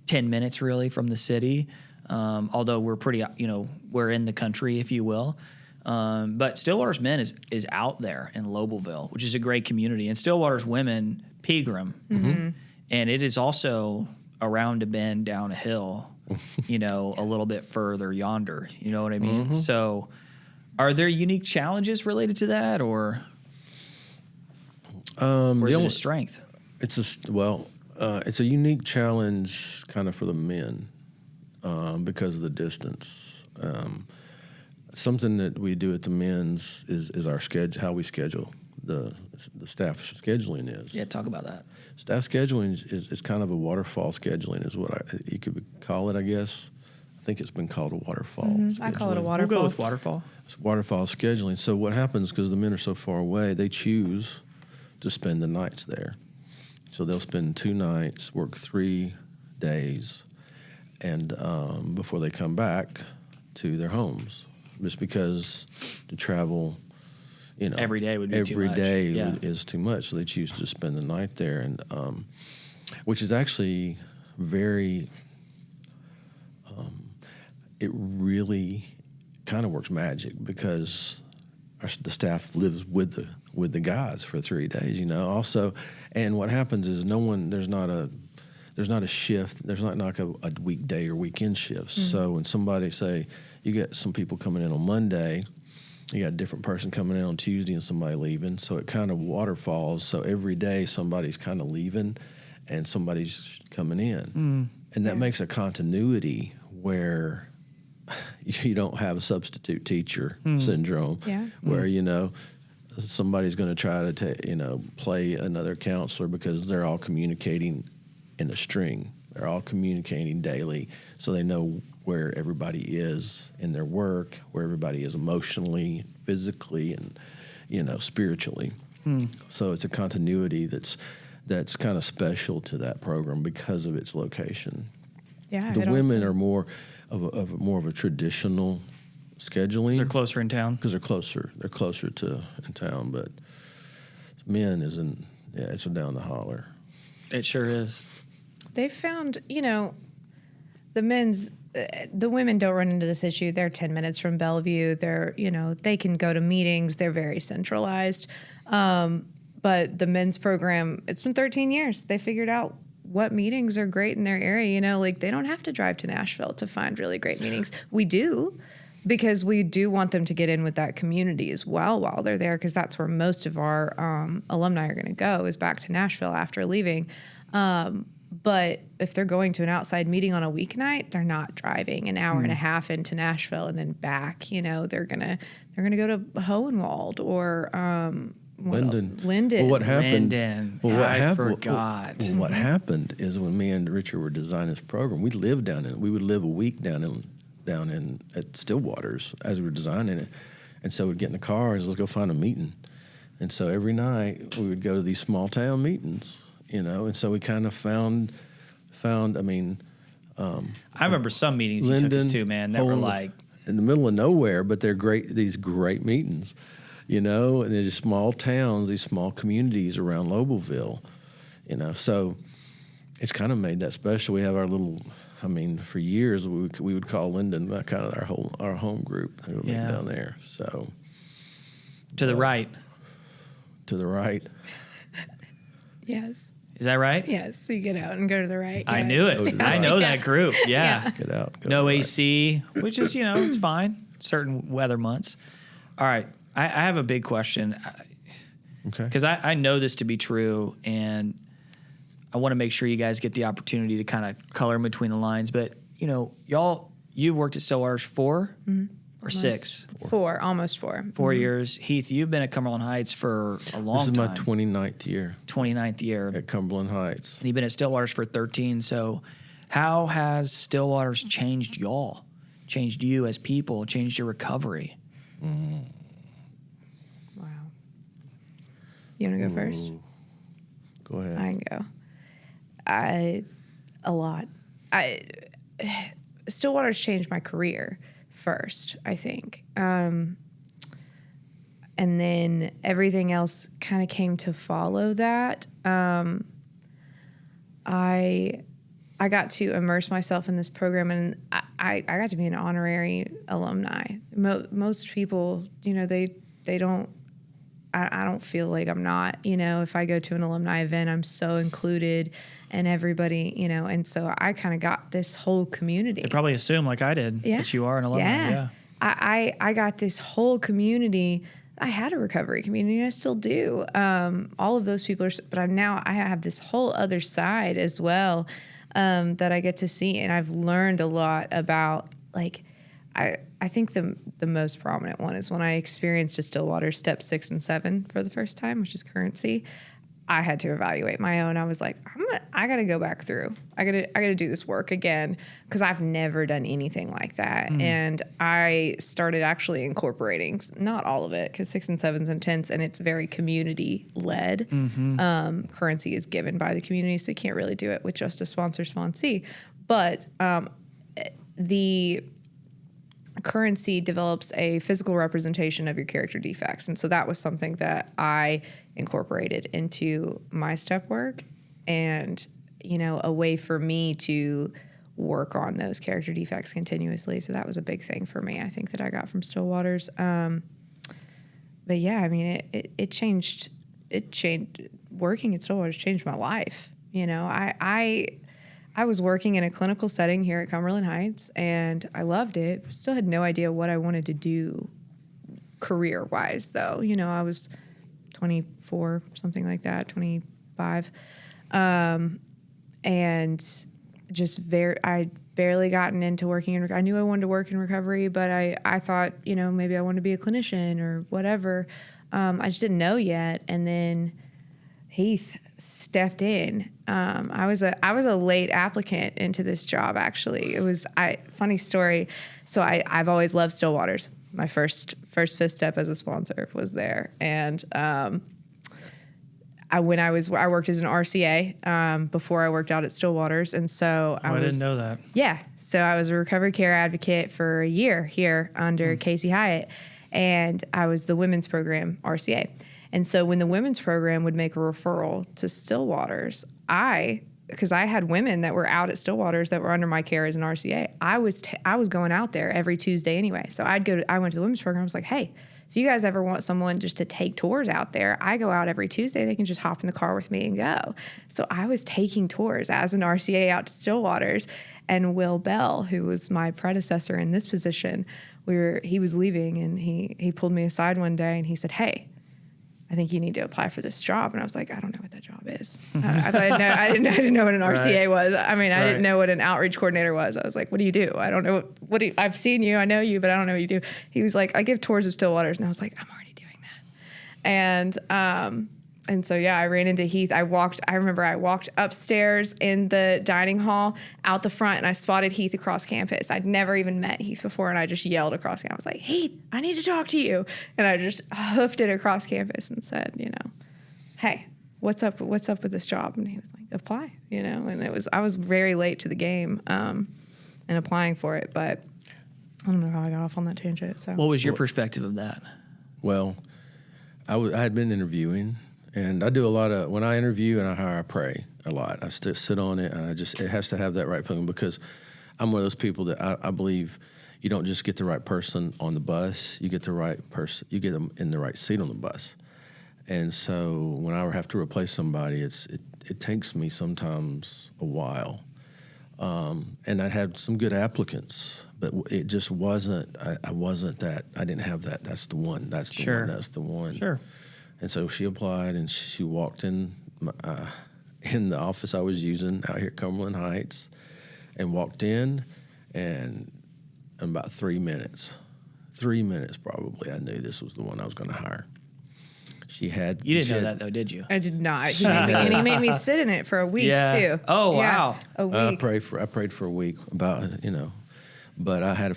10 minutes really from the city. Although we're pretty, we're in the country, if you will. But Stillwater's Men is out there in Lobelville, which is a great community. And Stillwater's Women, Pegram. Mm-hmm. And it is also around a bend down a hill, a little bit further yonder. You know what I mean? Mm-hmm. So are there unique challenges related to that, or is it a strength? It's a unique challenge kind of for the men because of the distance. Something that we do at the men's is our schedule, how we schedule. The staff scheduling is. Yeah, talk about that. Staff scheduling is kind of a waterfall scheduling is what you could call it, I guess. I think it's been called a waterfall. Mm-hmm. I call it a waterfall. We'll go with waterfall. It's waterfall scheduling. So what happens, because the men are so far away, they choose to spend the nights there. So they'll spend 2 nights, work 3 days, and before they come back to their homes. Just because to travel, every day would be too much. Every day is too much, so they choose to spend the night there, and which is actually very. It really kind of works magic because the staff lives with the guys for 3 days. Also, and what happens is there's not a shift. There's not like a weekday or weekend shift. Mm-hmm. So when somebody say you get some people coming in on Monday. You got a different person coming in on Tuesday and somebody leaving. So it kind of waterfalls. So every day somebody's kind of leaving and somebody's coming in. Mm. And that makes a continuity where you don't have a substitute teacher syndrome where, somebody's going to try to, play another counselor because they're all communicating in a string. They're all communicating daily so they know where everybody is in their work, where everybody is emotionally, physically, and spiritually. So it's a continuity that's kind of special to that program because of its location. Yeah, the women are more of a traditional scheduling. They're closer in town. Because they're closer. They're closer to in town, but men isn't. Yeah, it's down the holler. It sure is. They found, the women don't run into this issue. They're 10 minutes from Bellevue. They're, they can go to meetings. They're very centralized. But the men's program, it's been 13 years. They figured out what meetings are great in their area. They don't have to drive to Nashville to find really great meetings. We do, because we do want them to get in with that community as well while they're there, because that's where most of our alumni are going to go, is back to Nashville after leaving. But if they're going to an outside meeting on a weeknight, they're not driving an hour and a half into Nashville and then back. They're gonna go to Hohenwald or Linden. Linden. Well, what happened? Linden. I forgot. What happened is when me and Richard were designing this program, we would live a week down in at Stillwater's as we were designing it, and so we'd get in the car and let's go find a meeting, and so every night we would go to these small town meetings, and so we kind of found. I mean, I remember some meetings Linden, you took us to, man, that were like in the middle of nowhere, but they're great. These great meetings, and they're just small towns, these small communities around Lobelville, So it's kind of made that special. We have our little. I mean, for years we would call Linden kind of our home group. They would meet down there. So to the right. To the right. Yes. Is that right? Yes. So you get out and go to the right. I knew it. I know that group. Yeah. Get out. Go No to the AC, which is, it's fine. Certain weather months. All right. I have a big question. Okay. Because I know this to be true, and I want to make sure you guys get the opportunity to kind of color in between the lines. But, you've worked at Stillwater's 4 or 6? 4, almost 4. 4 years. Heath, you've been at Cumberland Heights for a long time. This is my 29th year. 29th year. At Cumberland Heights. And you've been at Stillwater's for 13. So how has Stillwater's changed y'all? Changed you as people? Changed your recovery? Wow. You want to go first? Go ahead. I can go. A lot. Stillwater's changed my career first, I think. And then everything else kind of came to follow that. I got to immerse myself in this program, and I got to be an honorary alumni. Most people, they don't. I don't feel like I'm not. If I go to an alumni event, I'm so included, and everybody, and so I kind of got this whole community. They probably assume, like I did, that you are an alumni. Yeah. I got this whole community. I had a recovery community, and I still do. All of those people but now I have this whole other side as well that I get to see, and I've learned a lot about, like, I think the most prominent one is when I experienced a Stillwater step 6 and 7 for the first time, which is currency. I had to evaluate my own. I was like, I got to go back through. I got to do this work again, because I've never done anything like that. And I started actually incorporating, not all of it, because 6 and 7's intense and it's very community led. Currency is given by the community, so you can't really do it with just a sponsee. But the currency develops a physical representation of your character defects. And so that was something that I incorporated into my step work, and, a way for me to work on those character defects continuously. So that was a big thing for me, I think, that I got from Stillwater's. But yeah, I mean, it changed. Working at Stillwater's changed my life. I was working in a clinical setting here at Cumberland Heights, and I loved it. Still had no idea what I wanted to do career-wise, though. I was 24, something like that, 25. And just I barely gotten into working in. I knew I wanted to work in recovery, but I thought, maybe I wanted to be a clinician or whatever. I just didn't know yet. And then Heath stepped in. I was a late applicant into this job, actually. It was funny story. So I've always loved Stillwater's. My first fifth step as a sponsor was there, and I worked as an RCA before I worked out at Stillwater's, and so I didn't know that. Yeah, so I was a recovery care advocate for a year here under Casey Hyatt, and I was the women's program RCA. And so when the women's program would make a referral to Stillwater's, because I had women that were out at Stillwater's that were under my care as an RCA, I was going out there every Tuesday anyway. So I went to the women's program. I was like, hey, if you guys ever want someone just to take tours out there, I go out every Tuesday. They can just hop in the car with me and go. So I was taking tours as an RCA out to Stillwaters. And Will Bell, who was my predecessor in this position, he was leaving, and he pulled me aside one day and he said, "Hey, I think you need to apply for this job." And I was like, "I don't know what that job is." I didn't know what an RCA was. I mean, I didn't know what an outreach coordinator was. I was like, "What do you do?" I don't know. I've seen you, I know you, but I don't know what you do. He was like, "I give tours of Stillwaters," and I was like, "I'm already doing that." And so, yeah, I ran into Heath. I remember I walked upstairs in the dining hall out the front, and I spotted Heath across campus. I'd never even met Heath before, and I just yelled across campus. I was like, "Heath, I need to talk to you." And I just hoofed it across campus and said, "Hey, what's up with this job?" And he was like, "Apply," and I was very late to the game in applying for it, but I don't know how I got off on that tangent. So, what was your perspective of that? Well, I had been interviewing. And I do a lot of, when I interview and I hire, I pray a lot. I sit on it, and it has to have that right feeling, because I'm one of those people that I believe you don't just get the right person on the bus, you get the right person, you get them in the right seat on the bus. And so when I have to replace somebody, it takes me sometimes a while. And I had some good applicants, but it just wasn't, I wasn't that, I didn't have that, that's the one, that's the one, that's the one. Sure. And so she applied, and she walked in the office I was using out here at Cumberland Heights, and walked in, and in about 3 minutes probably, I knew this was the one I was going to hire. You didn't know that, though, did you? I did not. He made me sit in it for a week too. Oh, wow. A week. I prayed for a week about, but I had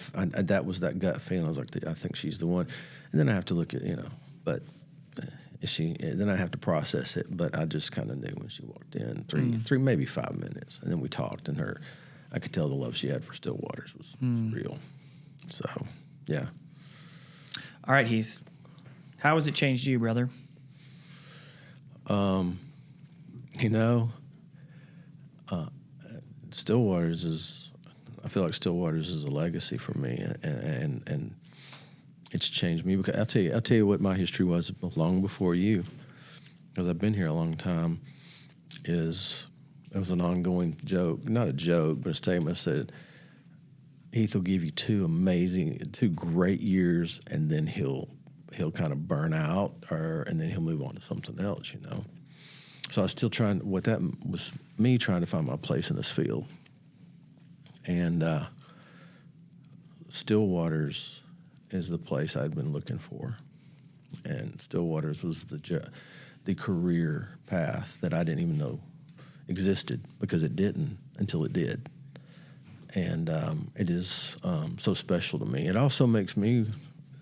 that was that gut feeling. I was like, I think she's the one. And then I have to look at, but then I have to process it. But I just kind of knew when she walked in, three, maybe 5 minutes. And then we talked, and I could tell the love she had for Stillwaters was real. So, yeah. All right, Heath. How has it changed you, brother? Stillwaters I feel like Stillwaters is a legacy for me, and it's changed me, because I'll tell you what my history was long before you, because I've been here a long time. It was an ongoing joke, not a joke, but a statement that said, Heath will give you two great years, and then he'll kind of burn out, and then he'll move on to something else, So I was still that was me trying to find my place in this field. And Stillwaters is the place I'd been looking for. And Stillwaters was the career path that I didn't even know existed, because it didn't until it did. And it is so special to me. It also makes me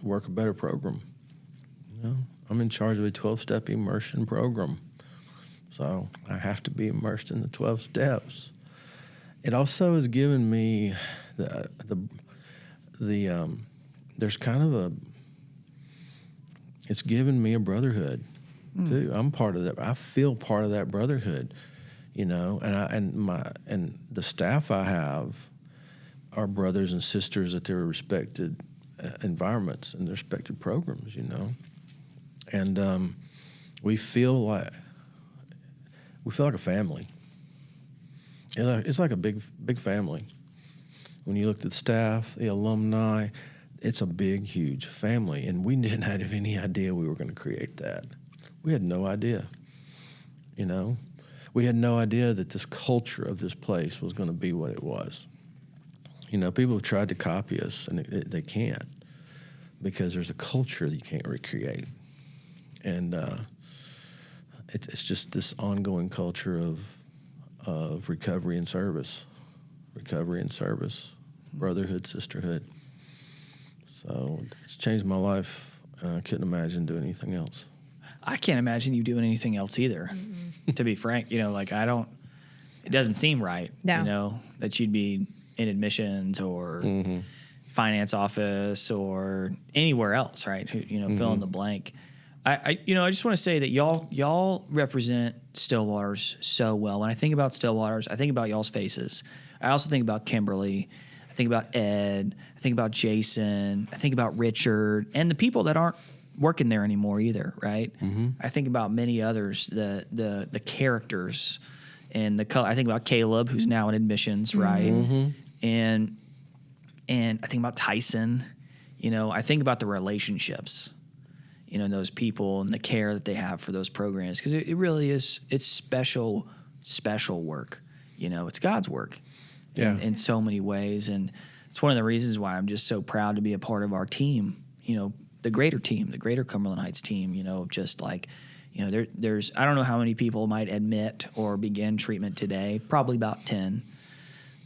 work a better program. I'm in charge of a 12-step immersion program. So I have to be immersed in the 12 steps. It also has given me there's kind of it's given me a brotherhood too. I'm part of that. I feel part of that brotherhood, and the staff I have are brothers and sisters at their respected environments and their respected programs, and we feel like a family. It's like a big family. When you look at the staff, the alumni, it's a big, huge family. And we didn't have any idea we were going to create that. We had no idea. We had no idea that this culture of this place was going to be what it was. People have tried to copy us, and they can't, because there's a culture that you can't recreate. And it's just this ongoing culture of recovery and service, brotherhood, sisterhood. So it's changed my life. I couldn't imagine doing anything else. I can't imagine you doing anything else either, to be frank. It doesn't seem right, that you'd be in admissions or finance office or anywhere else, right? Fill in the blank. I just want to say that y'all represent Stillwaters so well. When I think about Stillwaters, I think about y'all's faces. I also think about Kimberly. I think about Ed. I think about Jason. I think about Richard, and the people that aren't working there anymore either, right? I think about many others, the characters, and I think about Caleb, who's now in admissions, right? And I think about Tyson. I think about the relationships, those people and the care that they have for those programs, because it really is, it's special work. It's God's work in so many ways. And it's one of the reasons why I'm just so proud to be a part of our team, the greater Cumberland Heights team, just like, there's, I don't know how many people might admit or begin treatment today, probably about 10.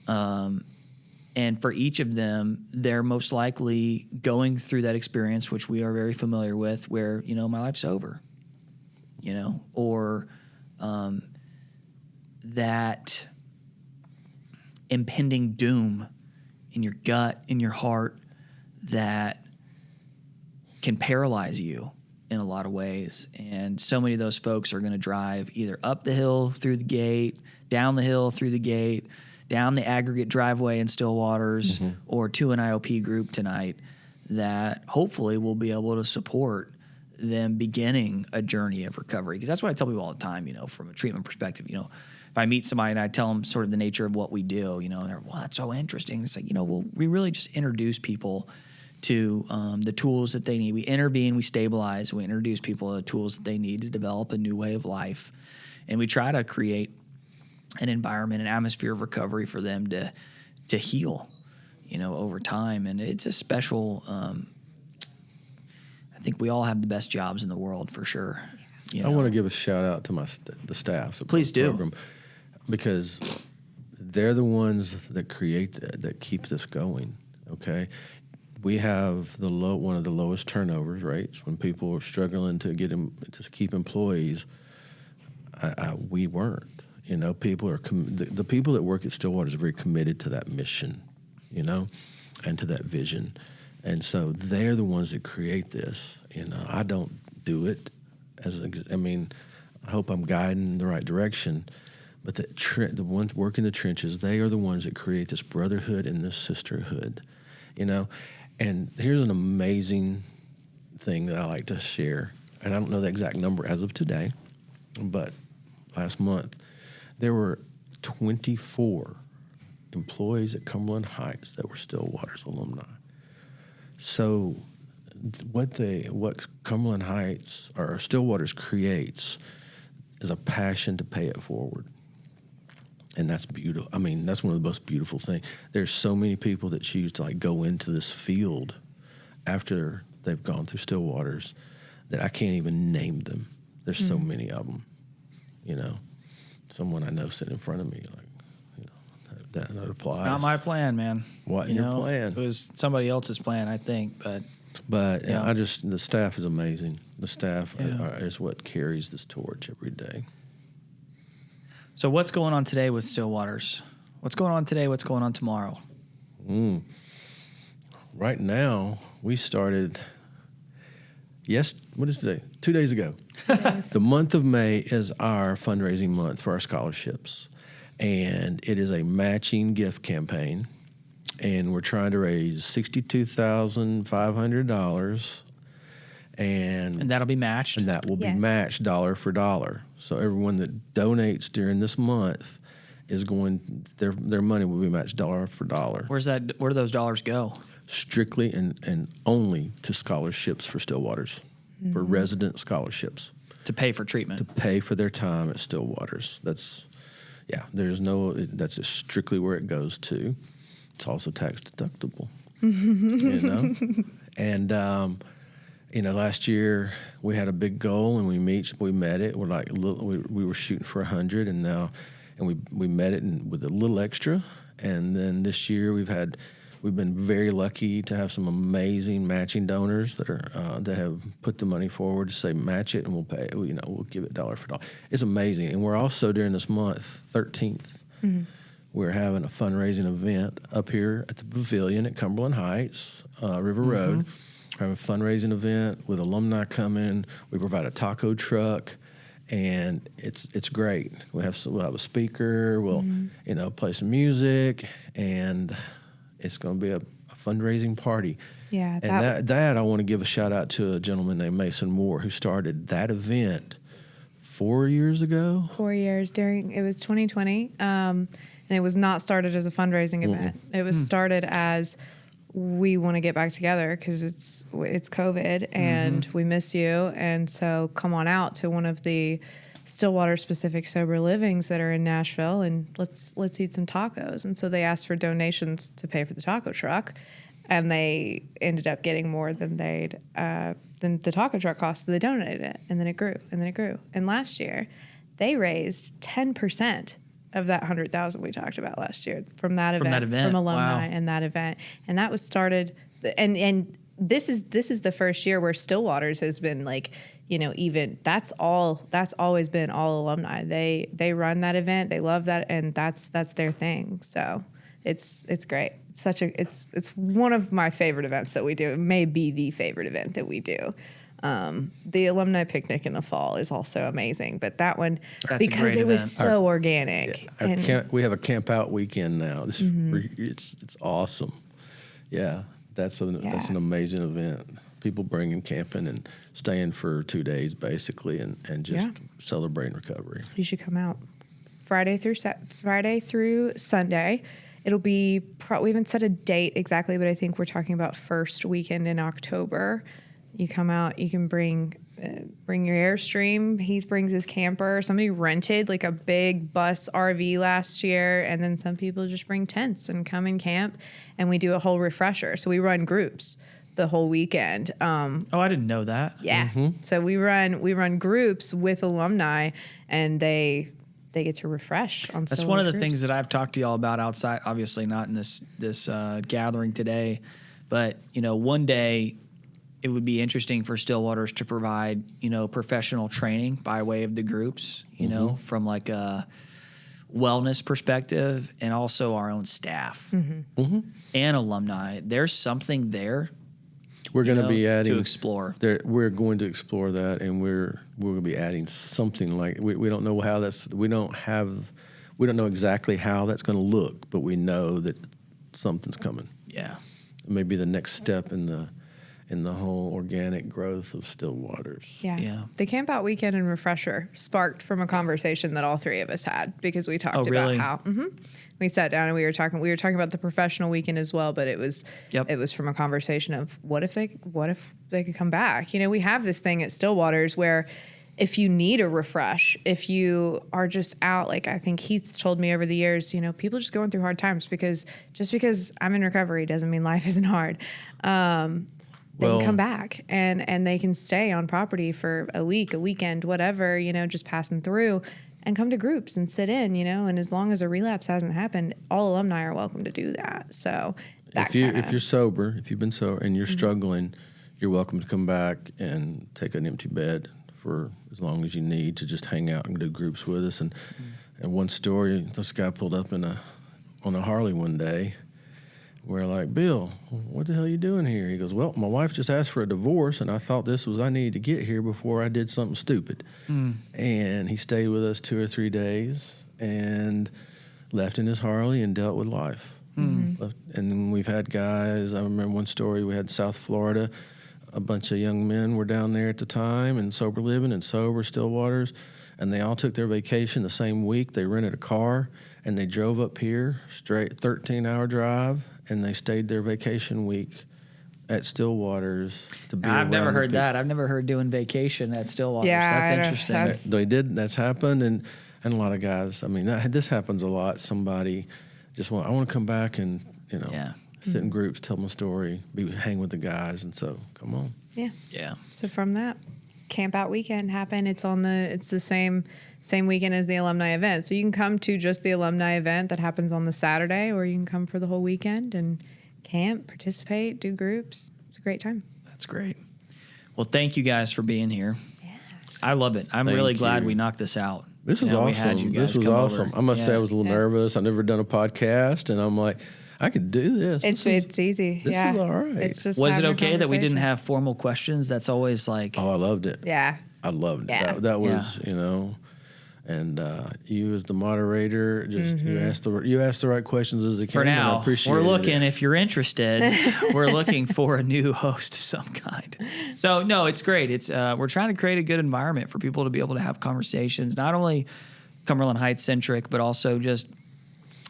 And for each of them, they're most likely going through that experience, which we are very familiar with, where, my life's over, or that impending doom in your gut, in your heart, that can paralyze you in a lot of ways. And so many of those folks are going to drive either up the hill through the gate, down the hill through the gate, down the aggregate driveway in Stillwaters, or to an IOP group tonight that hopefully will be able to support them beginning a journey of recovery. Because that's what I tell people all the time, from a treatment perspective. If I meet somebody and I tell them sort of the nature of what we do, and they're, well, that's so interesting. It's like, we really just introduce people to the tools that they need. We intervene, we stabilize, we introduce people to the tools that they need to develop a new way of life. And we try to create an environment, an atmosphere of recovery for them to heal, over time. And it's a special, I think we all have the best jobs in the world for sure. I want to give a shout out to the staff. Please do. Program, because they're the ones that that keep this going. Okay. We have one of the lowest turnovers rates when people are struggling to keep employees. We weren't. People are the people that work at Stillwater are very committed to that mission, and to that vision, and so they're the ones that create this. I don't do it I hope I'm guiding in the right direction, but the ones working the trenches, they are the ones that create this brotherhood and this sisterhood, And here's an amazing thing that I like to share, and I don't know the exact number as of today, but last month, there were 24 employees at Cumberland Heights that were Stillwater's alumni. So what Cumberland Heights or Stillwater's creates is a passion to pay it forward. And that's beautiful. That's one of the most beautiful things. There's so many people that choose to go into this field after they've gone through Stillwater's that I can't even name them. There's so many of them, Someone I know sitting in front of me, that applies. Not my plan, man. What your plan? It was somebody else's plan, I think, but the staff is amazing. The staff is what carries this torch every day. So what's going on today with Stillwaters? What's going on today? What's going on tomorrow? Right now, we started. What is today? 2 days ago. Yes. The month of May is our fundraising month for our scholarships. And it is a matching gift campaign. And we're trying to raise $62,500. And that'll be matched? And that will be matched dollar for dollar. So everyone that donates during this month is their money will be matched dollar for dollar. Where do those dollars go? Strictly and only to scholarships for Stillwaters, for resident scholarships. To pay for treatment. To pay for their time at Stillwaters. That's just strictly where it goes to. It's also tax deductible, And, last year we had a big goal and we met it. We're we were shooting for 100 and we met it with a little extra. And then this year we've been very lucky to have some amazing matching donors that have put the money forward to say match it and we'll pay. We'll give it dollar for dollar. It's amazing. And we're also during this month, 13th, we're having a fundraising event up here at the Pavilion at Cumberland Heights, River Road. We're having a fundraising event with alumni coming. We provide a taco truck. And it's great. We'll have a speaker. We'll play some music, and it's going to be a fundraising party. Yeah. And that I want to give a shout out to a gentleman named Mason Moore who started that event 4 years ago. 4 years it was 2020. And it was not started as a fundraising event. It was started as, we want to get back together because it's COVID and we miss you. And so come on out to one of the Stillwater specific sober livings that are in Nashville and let's eat some tacos. And so they asked for donations to pay for the taco truck, and they ended up getting more than than the taco truck cost. So they donated it, and then it grew, and then it grew. And last year they raised 10% of that 100,000 we talked about last year from that event, from alumni and that event. And that was started, and this is the first year where Stillwater's has been like, even that's always been all alumni. They run that event, they love that, and that's their thing. So it's great. It's one of my favorite events that we do. It may be the favorite event that we do. The alumni picnic in the fall is also amazing, but that one, because it was so organic. We have a camp out weekend now. It's awesome. Yeah, that's an amazing event. People bringing camping and staying for 2 days basically, and just celebrating recovery. You should come out Friday through Sunday. It'll be we haven't set a date exactly, but I think we're talking about first weekend in October. You come out, you can bring your Airstream. Heath brings his camper. Somebody rented like a big bus RV last year, and then some people just bring tents and come and camp, and we do a whole refresher. So we run groups the whole weekend. I didn't know that. Yeah. So we run groups with alumni, and they get to refresh on. That's one of the things that I've talked to y'all about outside. Obviously, not in this gathering today, but one day it would be interesting for Stillwaters to provide, professional training by way of the groups, from like a wellness perspective, and also our own staff and alumni. There's something there. We're going to be adding to explore. We're going to explore that, and we're going to be adding something like we don't know how that's. We don't know exactly how that's going to look, but we know that something's coming. Yeah, maybe the next step in the whole organic growth of Stillwaters. Yeah. The camp out weekend and refresher sparked from a conversation that all three of us had, because we talked about how we sat down and we were talking about the professional weekend as well, but it was from a conversation of what if they could come back. We have this thing at Stillwaters where if you need a refresh, if you are just out, like I think Heath's told me over the years, people just going through hard times, because just because I'm in recovery doesn't mean life isn't hard. They can come back and they can stay on property for a week, a weekend, whatever, just passing through, and come to groups and sit in, and as long as a relapse hasn't happened, all alumni are welcome to do that. So if you're sober, if you've been sober and you're struggling, you're welcome to come back and take an empty bed for as long as you need to just hang out and do groups with us. And one story, this guy pulled up on a Harley one day. We're like, Bill, what the hell are you doing here? He goes, well, my wife just asked for a divorce, and I thought I needed to get here before I did something stupid. And he stayed with us 2 or 3 days and left in his Harley and dealt with life. And then we've had guys, I remember one story, we had South Florida, a bunch of young men were down there at the time and sober living and sober Stillwaters, and they all took their vacation the same week. They rented a car and they drove up here, straight 13-hour drive, and they stayed their vacation week at Stillwaters to be. I've never heard that. I've never heard doing vacation at Stillwaters. Yeah, that's interesting. They did. That's happened, and a lot of guys. I mean, this happens a lot. Somebody I want to come back and sit in groups, tell my story, hang with the guys, and so come on. Yeah. So from that, camp out weekend happened. It's the same weekend as the alumni event. So you can come to just the alumni event that happens on the Saturday, or you can come for the whole weekend and camp, participate, do groups. It's a great time. That's great. Well, thank you guys for being here. Yeah. I love it. I'm really glad we knocked this out. This is awesome. This was awesome. I must say I was a little nervous. I've never done a podcast, and I'm like, I could do this. It's easy. This is all right. It's just was it okay that we didn't have formal questions? That's always like. Oh, I loved it. Yeah. I loved it. That was, And you, as the moderator, just you asked the right questions as they came. For now, I appreciate we're looking. it. If you're interested, we're looking for a new host of some kind. So no, it's great. It's we're trying to create a good environment for people to be able to have conversations, not only Cumberland Heights centric, but also just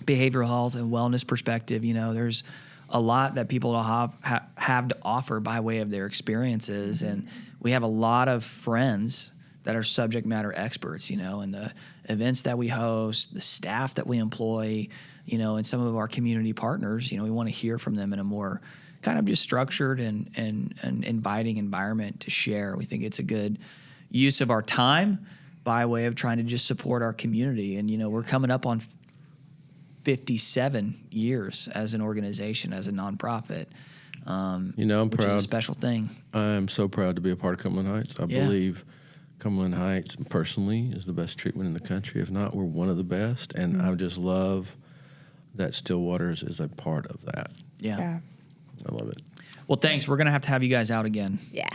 behavioral health and wellness perspective. You know, there's a lot that people have to offer by way of their experiences, and we have a lot of friends that are subject matter experts, you know, and the events that we host, the staff that we employ, you know, and some of our community partners, you know, we want to hear from them in a more kind of just structured and inviting environment to share. We think it's a good use of our time by way of trying to just support our community. And, you know, we're coming up on 57 years as an organization, as a nonprofit. You know, I'm which proud. is a special thing. I'm so proud to be a part of Cumberland Heights. I believe Cumberland Heights, personally, is the best treatment in the country. If not, we're one of the best. And I just love that Stillwater's is a part of that. Yeah. I love it. Well, thanks. We're going to have you guys out again. Yeah.